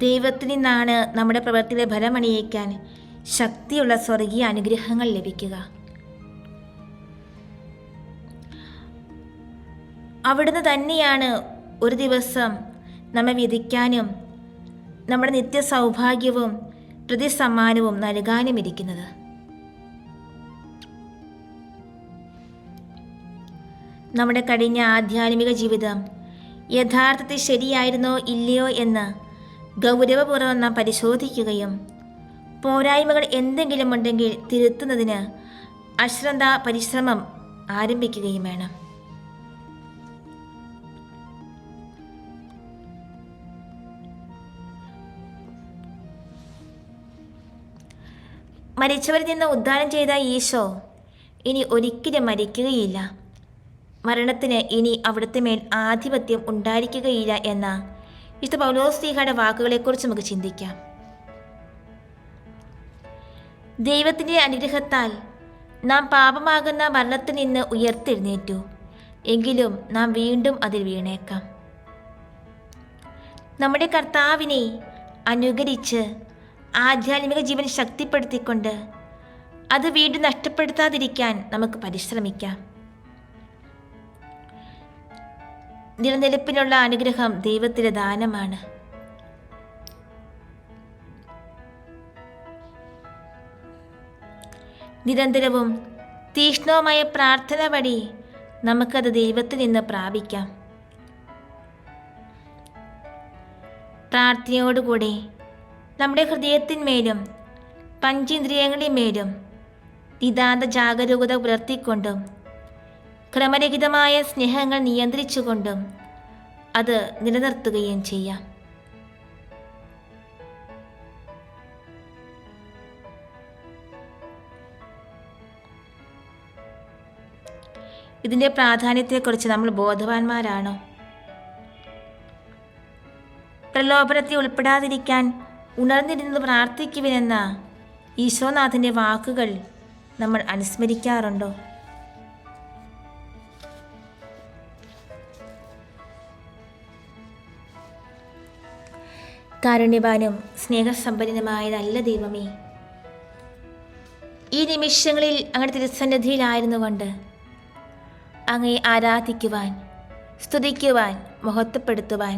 Speaker 3: ദൈവത്തിൽ നിന്നാണ് നമ്മുടെ പ്രവൃത്തികളെ ഫലമണിയിക്കാൻ ശക്തിയുള്ള സ്വർഗീയ അനുഗ്രഹങ്ങൾ ലഭിക്കുക. അവിടുന്ന് തന്നെയാണ് ഒരു ദിവസം നമ്മെ വിധിക്കാനും നമ്മുടെ നിത്യസൗഭാഗ്യവും പ്രതിസമ്മാനവും നൽകാനും ഇരിക്കുന്നത്. നമ്മുടെ കഴിഞ്ഞ ആധ്യാത്മിക ജീവിതം യഥാർത്ഥത്തിൽ ശരിയായിരുന്നോ ഇല്ലയോ എന്ന് ഗൗരവപൂർവ്വം നാം പരിശോധിക്കുകയും പോരായ്മകൾ എന്തെങ്കിലും ഉണ്ടെങ്കിൽ തിരുത്തുന്നതിന് അശ്രദ്ധ പരിശ്രമം ആരംഭിക്കുകയും വേണം. മരിച്ചവരിൽ നിന്ന് ഉദ്ധാനം ചെയ്ത ഈശോ ഇനി ഒരിക്കലും മരിക്കുകയില്ല. മരണത്തിന് ഇനി അവിടുത്തെ മേൽ ആധിപത്യം ഉണ്ടായിരിക്കുകയില്ല എന്ന വിശുദ്ധ പൗലോസ്ലീഹയുടെ വാക്കുകളെക്കുറിച്ച് നമുക്ക് ചിന്തിക്കാം. ദൈവത്തിൻ്റെ അനുഗ്രഹത്താൽ നാം പാപമാകുന്ന മരണത്തിൽ നിന്ന് ഉയർത്തെഴുന്നേറ്റു, എങ്കിലും നാം വീണ്ടും അതിൽ വീണേക്കാം. നമ്മുടെ കർത്താവിനെ അനുകരിച്ച് ആധ്യാത്മിക ജീവൻ ശക്തിപ്പെടുത്തിക്കൊണ്ട് അത് വീണ്ടും നഷ്ടപ്പെടുത്താതിരിക്കാൻ നമുക്ക് പരിശ്രമിക്കാം. നിലനിൽപ്പിനുള്ള അനുഗ്രഹം ദൈവത്തിൻ്റെ ദാനമാണ്. നിരന്തരവും തീക്ഷ്ണവുമായ പ്രാർത്ഥന വഴി നമുക്കത് ദൈവത്തിൽ നിന്ന് പ്രാപിക്കാം. പ്രാർത്ഥനയോടുകൂടി നമ്മുടെ ഹൃദയത്തിന്മേലും പഞ്ചേന്ദ്രിയങ്ങളിന്മേലും നിതാന്ത ജാഗരൂകത പുലർത്തിക്കൊണ്ടും ക്രമരഹിതമായ സ്നേഹങ്ങൾ നിയന്ത്രിച്ചുകൊണ്ടും അത് നിലനിർത്തുകയും ചെയ്യാം. ഇതിൻ്റെ പ്രാധാന്യത്തെക്കുറിച്ച് നമ്മൾ ബോധവാന്മാരാണോ? പ്രലോഭനത്തിൽ ഉൾപ്പെടാതിരിക്കാൻ ഉണർന്നിരുന്ന് പ്രാർത്ഥിക്കുവിനെന്ന ഈശോനാഥൻ്റെ വാക്കുകൾ നമ്മൾ അനുസ്മരിക്കാറുണ്ടോ? കാരുണ്യവാനും സ്നേഹസമ്പന്നനുമായ നല്ല ദൈവമേ, ഈ നിമിഷങ്ങളിൽ അങ്ങയുടെ തിരുസന്നിധിയിലായിരുന്നുകൊണ്ട് അങ്ങയെ ആരാധിക്കുവാൻ, സ്തുതിക്കുവാൻ, മഹത്വപ്പെടുത്തുവാൻ,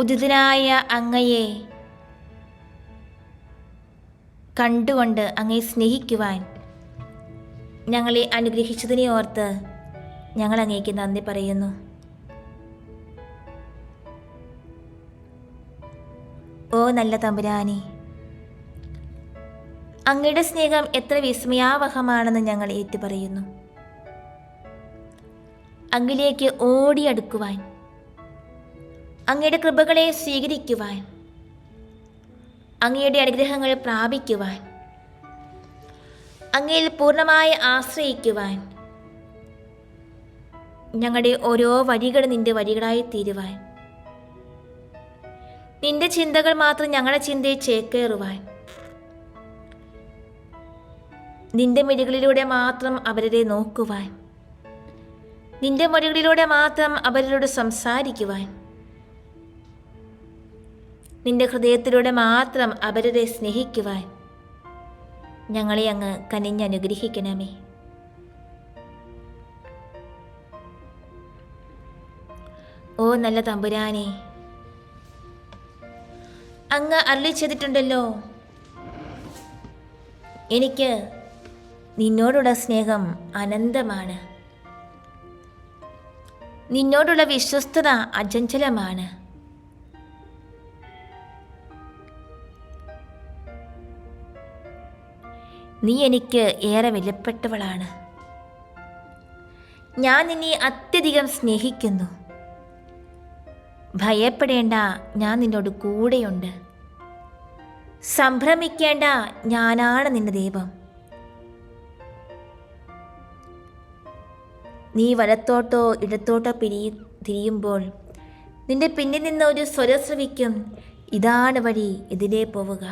Speaker 3: ഉദിതനായ അങ്ങയെ കണ്ടുകൊണ്ട് അങ്ങയെ സ്നേഹിക്കുവാൻ ഞങ്ങളെ അനുഗ്രഹിച്ചതിനെ ഓർത്ത് ഞങ്ങൾ അങ്ങേക്ക് നന്ദി പറയുന്നു. ഓ നല്ല തമ്പുരാനെ, അങ്ങയുടെ സ്നേഹം എത്ര വിസ്മയാവഹമാണെന്ന് ഞങ്ങൾ ഏറ്റുപറയുന്നു. അങ്ങിലേക്ക് ഓടിയടുക്കുവാൻ, അങ്ങയുടെ കൃപകളെ സ്വീകരിക്കുവാൻ, അങ്ങയുടെ അനുഗ്രഹങ്ങൾ പ്രാപിക്കുവാൻ, അങ്ങയിൽ പൂർണ്ണമായി ആശ്രയിക്കുവാൻ, ഞങ്ങളുടെ ഓരോ വഴികൾ നിന്റെ വഴികളായി തീരുവാൻ, നിന്റെ ചിന്തകൾ മാത്രം ഞങ്ങളുടെ ചിന്തയെ ചേക്കേറുവാൻ, നിന്റെ മിഴികളിലൂടെ മാത്രം അവരെ നോക്കുവാൻ, നിന്റെ മൊഴികളിലൂടെ മാത്രം അവരോട് സംസാരിക്കുവാൻ, നിന്റെ ഹൃദയത്തിലൂടെ മാത്രം അവരെ സ്നേഹിക്കുവാൻ ഞങ്ങളെ അങ്ങ് കനിഞ്ഞനുഗ്രഹിക്കണമേ. ഓ നല്ല തമ്പുരാനെ, അങ്ങ് അരുളി ചെയ്തിട്ടുണ്ടല്ലോ, എനിക്ക് നിന്നോടുള്ള സ്നേഹം അനന്തമാണ്, നിന്നോടുള്ള വിശ്വസ്തത അചഞ്ചലമാണ്. നീ എനിക്ക് ഏറെ വിലപ്പെട്ടവളാണ്. ഞാൻ നിന്നെ അത്യധികം സ്നേഹിക്കുന്നു. ഭയപ്പെടേണ്ട, ഞാൻ നിന്നോട് കൂടെയുണ്ട്. സംഭ്രമിക്കേണ്ട, ഞാനാണ് നിന്റെ ദൈവം. നീ വലത്തോട്ടോ ഇടത്തോട്ടോ തിരിയുമ്പോൾ നിന്റെ പിന്നിൽ നിന്ന് ഒരു സ്വരം ശ്രവിക്കും, ഇതാണ് വഴി, ഇതിലേ പോവുക.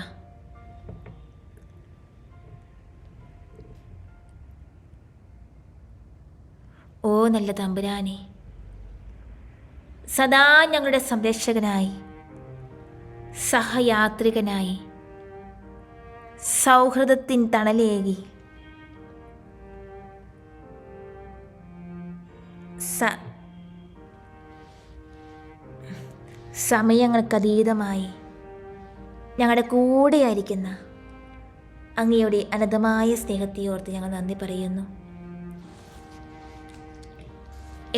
Speaker 3: ഓ നല്ല തമ്പുരാനെ, സദാ ഞങ്ങളുടെ സംരക്ഷകനായി, സഹയാത്രികനായി, സൗഹൃദത്തിൻ തണലേകി, സമയങ്ങൾക്കതീതമായി ഞങ്ങളുടെ കൂടെയായിരിക്കുന്ന അങ്ങയുടെ അനന്തമായ സ്നേഹത്തെ ഓർത്ത് ഞങ്ങൾ നന്ദി പറയുന്നു.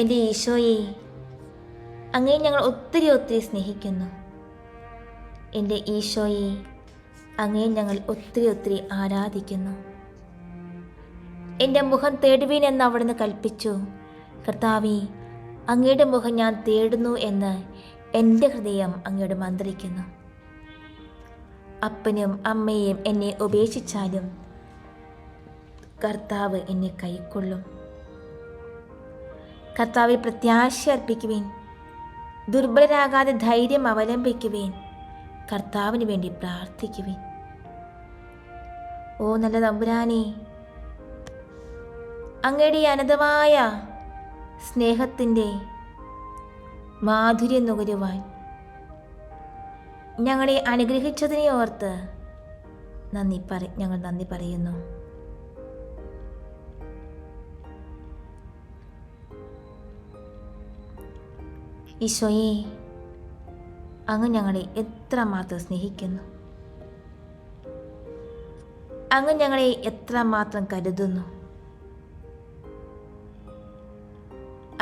Speaker 3: എൻ്റെ ഈശോയെ, അങ്ങയെ ഞങ്ങൾ ഒത്തിരി ഒത്തിരി സ്നേഹിക്കുന്നു. എൻ്റെ ഈശോയെ, അങ്ങയെ ഞങ്ങൾ ഒത്തിരി ഒത്തിരി ആരാധിക്കുന്നു. എൻ്റെ മുഖം തേടുവീൻ എന്ന് അവിടുന്ന് കൽപ്പിച്ചു. കർത്താവേ, അങ്ങയുടെ മുഖം ഞാൻ തേടുന്നു എന്ന് എൻ്റെ ഹൃദയം അങ്ങയോട് മന്ത്രിക്കുന്നു. അപ്പനും അമ്മയും എന്നെ ഉപേക്ഷിച്ചാലും കർത്താവ് എന്നെ കൈക്കൊള്ളും. കർത്താവിൽ പ്രത്യാശ അർപ്പിക്കുവേൻ, ദുർബലരാകാതെ ധൈര്യം അവലംബിക്കുവേൻ, കർത്താവിന് വേണ്ടി പ്രാർത്ഥിക്കുവേൻ. ഓ നല്ല തമ്പുരാനെ, അങ്ങയുടെ ഈ അനന്തമായ സ്നേഹത്തിൻ്റെ മാധുര്യം നുകരുവാൻ ഞങ്ങളെ അനുഗ്രഹിച്ചതിനെ ഓർത്ത് ഞങ്ങൾ നന്ദി പറയുന്നു. ഈശോയെ, അങ്ങ് ഞങ്ങളെ എത്രമാത്രം സ്നേഹിക്കുന്നു, അങ്ങ് ഞങ്ങളെ എത്രമാത്രം കരുതുന്നു,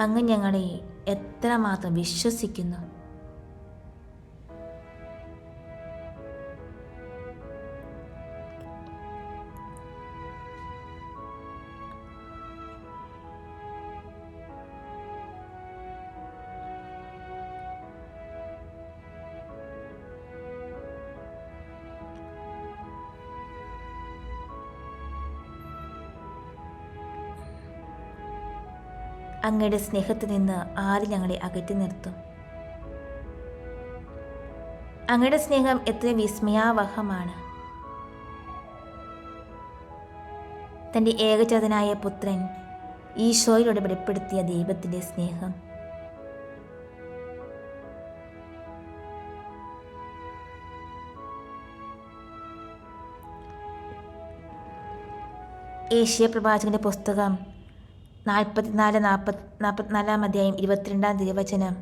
Speaker 3: അങ്ങ് ഞങ്ങളെ എത്രമാത്രം വിശ്വസിക്കുന്നു. അങ്ങയുടെ സ്നേഹത്തിൽ നിന്ന് ആര് ഞങ്ങളെ അകറ്റി നിർത്തും? അങ്ങയുടെ സ്നേഹം എത്ര വിസ്മയാവഹമാണ്. തൻ്റെ ഏകജാതനായ പുത്രൻ ഈശോയിലൂടെ വെളിപ്പെടുത്തിയ ദൈവത്തിൻ്റെ സ്നേഹം. ഏഷ്യ പ്രവാചകന്റെ പുസ്തകം 44 അധ്യായം 22 തിരുവചനം.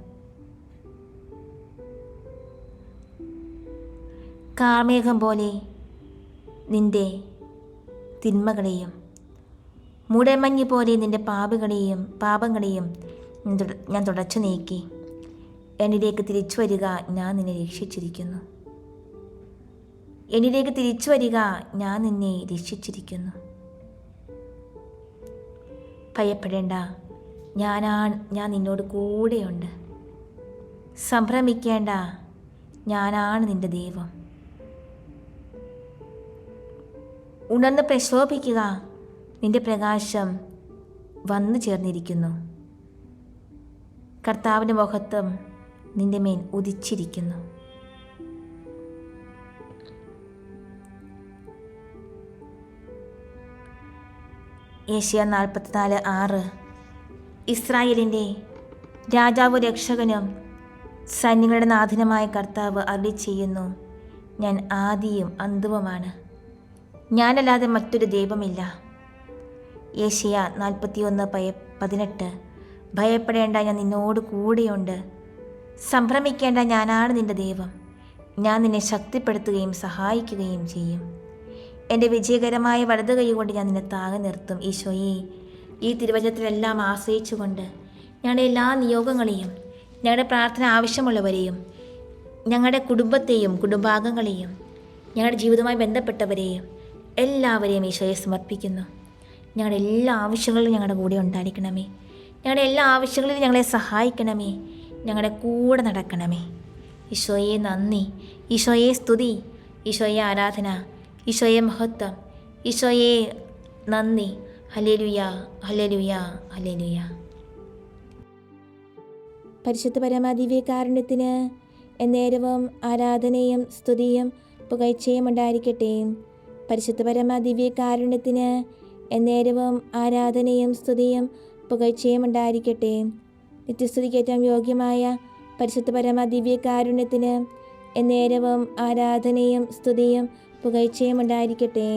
Speaker 3: കാർമേഘം പോലെ നിന്റെ തിന്മകളെയും മൂടമഞ്ഞ് പോലെ നിന്റെ പാപങ്ങളെയും ഞാൻ തുടച്ചു നീക്കി. എന്നിലേക്ക് തിരിച്ചു വരിക, ഞാൻ നിന്നെ രക്ഷിച്ചിരിക്കുന്നു. എന്നിലേക്ക് തിരിച്ചു വരിക, ഞാൻ നിന്നെ രക്ഷിച്ചിരിക്കുന്നു. ഭയപ്പെടേണ്ട, ഞാൻ നിന്നോട് കൂടെയുണ്ട്. സംഭ്രമിക്കേണ്ട, ഞാനാണ് നിന്റെ ദൈവം. ഉണർന്ന് പ്രശോഭിക്കുക, നിന്റെ പ്രകാശം വന്നു ചേർന്നിരിക്കുന്നു. കർത്താവിൻ്റെ മഹത്വം നിന്റെ മേൽ ഉദിച്ചിരിക്കുന്നു. ഏഷ്യ 44:6. ഇസ്രായേലിൻ്റെ രാജാവ് രക്ഷകനും സൈന്യങ്ങളുടെ നാഥനുമായ കർത്താവ് അരുളി ചെയ്യുന്നു, ഞാൻ ആദിയും അന്ത്യവുമാണ്, ഞാനല്ലാതെ മറ്റൊരു ദൈവമില്ല. ഏഷ്യ 41:18. ഭയപ്പെടേണ്ട, ഞാൻ നിന്നോട് കൂടെയുണ്ട്. സംഭ്രമിക്കേണ്ട, ഞാനാണ് നിന്റെ ദൈവം. ഞാൻ നിന്നെ ശക്തിപ്പെടുത്തുകയും സഹായിക്കുകയും ചെയ്യും. എൻ്റെ വിജയകരമായ വലതു കൈ കൊണ്ട് ഞാൻ നിന്നെ താങ്ങി നിർത്തും. ഈശോയെ, ഈ തിരുവചനത്തിലെല്ലാം ആശ്രയിച്ചുകൊണ്ട് ഞങ്ങളുടെ എല്ലാ നിയോഗങ്ങളെയും, ഞങ്ങളുടെ പ്രാർത്ഥന ആവശ്യമുള്ളവരെയും, ഞങ്ങളുടെ കുടുംബത്തെയും കുടുംബാംഗങ്ങളെയും, ഞങ്ങളുടെ ജീവിതവുമായി ബന്ധപ്പെട്ടവരെയും എല്ലാവരെയും ഈശോയെ സമർപ്പിക്കുന്നു. ഞങ്ങളുടെ എല്ലാ ആവശ്യങ്ങളിലും ഞങ്ങളുടെ കൂടെ ഉണ്ടായിരിക്കണമേ. ഞങ്ങളുടെ എല്ലാ ആവശ്യങ്ങളിലും ഞങ്ങളെ സഹായിക്കണമേ. ഞങ്ങളുടെ കൂടെ നടക്കണമേ. ഈശോയെ നന്ദി, ഈശോയെ സ്തുതി, ഈശോയെ ആരാധന, ഈശോയെ മഹത്വം, ഈശോയെ നന്ദി. Hallelujah, hallelujah, hallelujah. പരിശുദ്ധ പരമദിവ്യകാരുണ്യത്തിന് എന്നേരവും ആരാധനയും സ്തുതിയും പുകഴ്ചയും ഉണ്ടായിരിക്കട്ടെ. പരിശുദ്ധ പരമദിവ്യകാരുണ്യത്തിന് എന്നേരവും ആരാധനയും സ്തുതിയും പുകഴ്ചയും ഉണ്ടായിരിക്കട്ടെ. നിത്യസ്തുതിക്കേറ്റം യോഗ്യമായ പരിശുദ്ധ പരമദിവ്യകാരുണ്യത്തിന് എന്നേരവും ആരാധനയും സ്തുതിയും പുകഴ്ചയും ഉണ്ടായിരിക്കട്ടെ.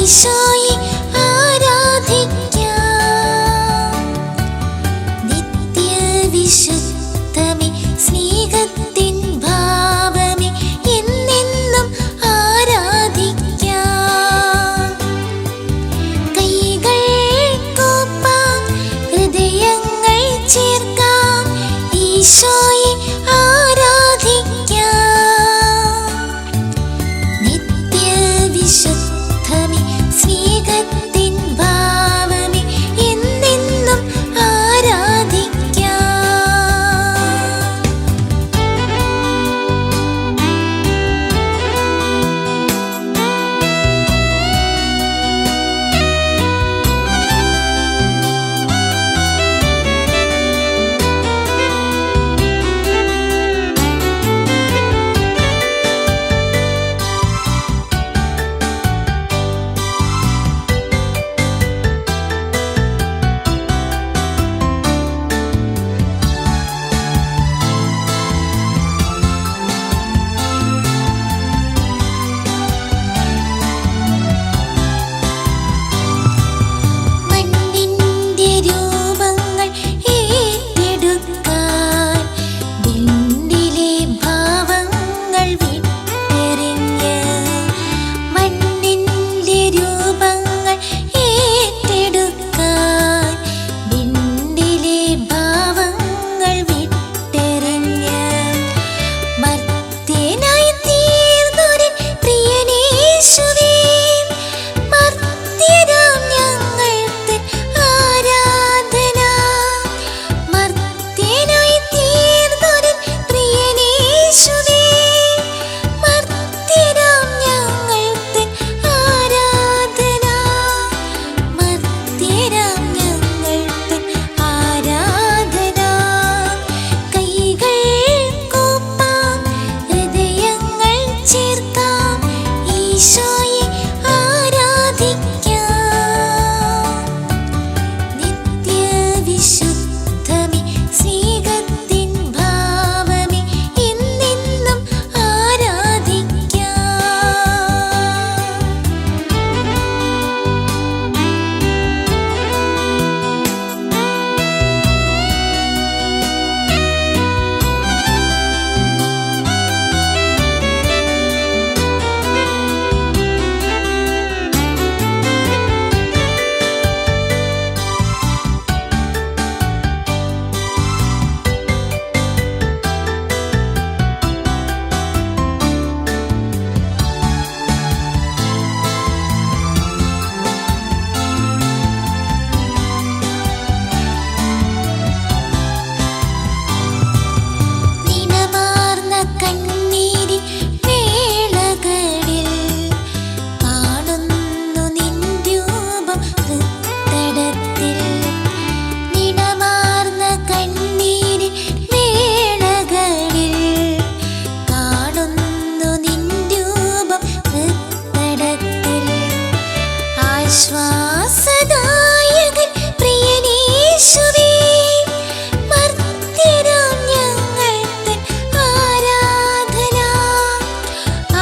Speaker 1: ഈശോയെ ആരാധിക്കാം. നിത്യവിശുദ്ധമേ സ്നേഹത്തിൻ ഭാവമേ എന്നെന്നും ആരാധിക്കാം. കൈകൾ കൂപ്പാം, ഹൃദയങ്ങൾ ചേർക്കാം, ഈശോയെ ആരാധിക്കാം. നിത്യവിശുദ്ധമേ സ്നേഹത്തിൻ ഭാവമേ എന്നെന്നും ആരാധിക്കാം. മണ്ണിന്റെ രൂപങ്ങൾ ഏറ്റെടുക്കാൻ വിണ്ണിലെ ഭാവങ്ങൾ വിട്ടെറിഞ്ഞ്, മണ്ണിന്റെ രൂപങ്ങൾ ഏറ്റെടുക്കാൻ വിണ്ണിലെ ഭാവങ്ങൾ വിട്ടെറിഞ്ഞ്, മർത്യനായി തീർന്നൊരു പ്രിയനേശുവേ, മർത്യരാം ഞങ്ങൾക്ക് ആരാധന. മർത്യനായി തീർന്നൊരു പ്രിയനേശുവേ, മർത്യരാം ഞങ്ങൾക്ക് ആരാധന. മർത്യരാം ഞങ്ങൾക്ക് ആരാധന. കൈകൾ കൂപ്പാം, ഹൃദയങ്ങൾ ചേർക്കാം, ഈശോയെ ആരാധിക്കാം. നിത്യവിശുദ്ധമേ സ്നേഹത്തിൻ ഭാവമേ എന്നെന്നും ആരാധിക്കാം. നിണമാർന്ന കണ്ണീരിൻ വേളകളിൽ കാണുന്നു നിൻ രൂപം ഹൃത്തടത്തിൽ. നിണമാർന്ന കണ്ണീരിൻ വേളകളിൽ കാണുന്നു നിൻ രൂപം ഹൃത്തടത്തിൽ. ആശ്വാസദായകൻ പ്രിയനേശുവേ, മർത്യരാം ഞങ്ങൾക്ക് ആരാധന.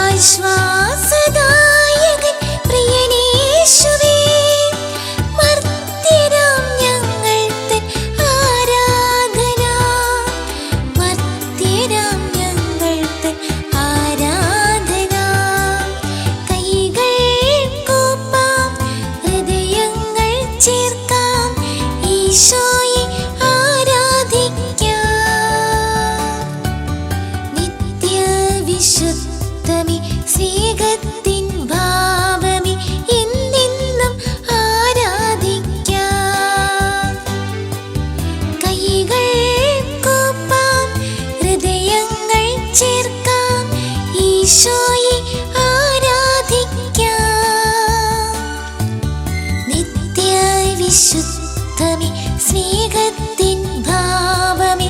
Speaker 1: ആശ്വാസദായകൻ പ്രിയനേശുവേ, മർത്യരാം ഞങ്ങൾക്ക് ആരാധന. മർത്യരാം ഞങ്ങൾക്ക് ആരാധന. കൈകൾ കൂപ്പാം, ഹൃദയങ്ങൾ ചേർക്കാം, ഈശോയെ ആരാധിക്കാം. നിത്യവിശുദ്ധമേ സ്നേഹത്തിൻ ഭാവമേ എന്നെന്നും ആരാധിക്കാം. കൈകൾ കൂപ്പാം, ഹൃദയങ്ങൾ ചേർക്കാം, ഈശോയെ ആരാധിക്കാം. നിത്യവിശുദ്ധമേ സ്നേഹത്തിൻ ഭാവമേ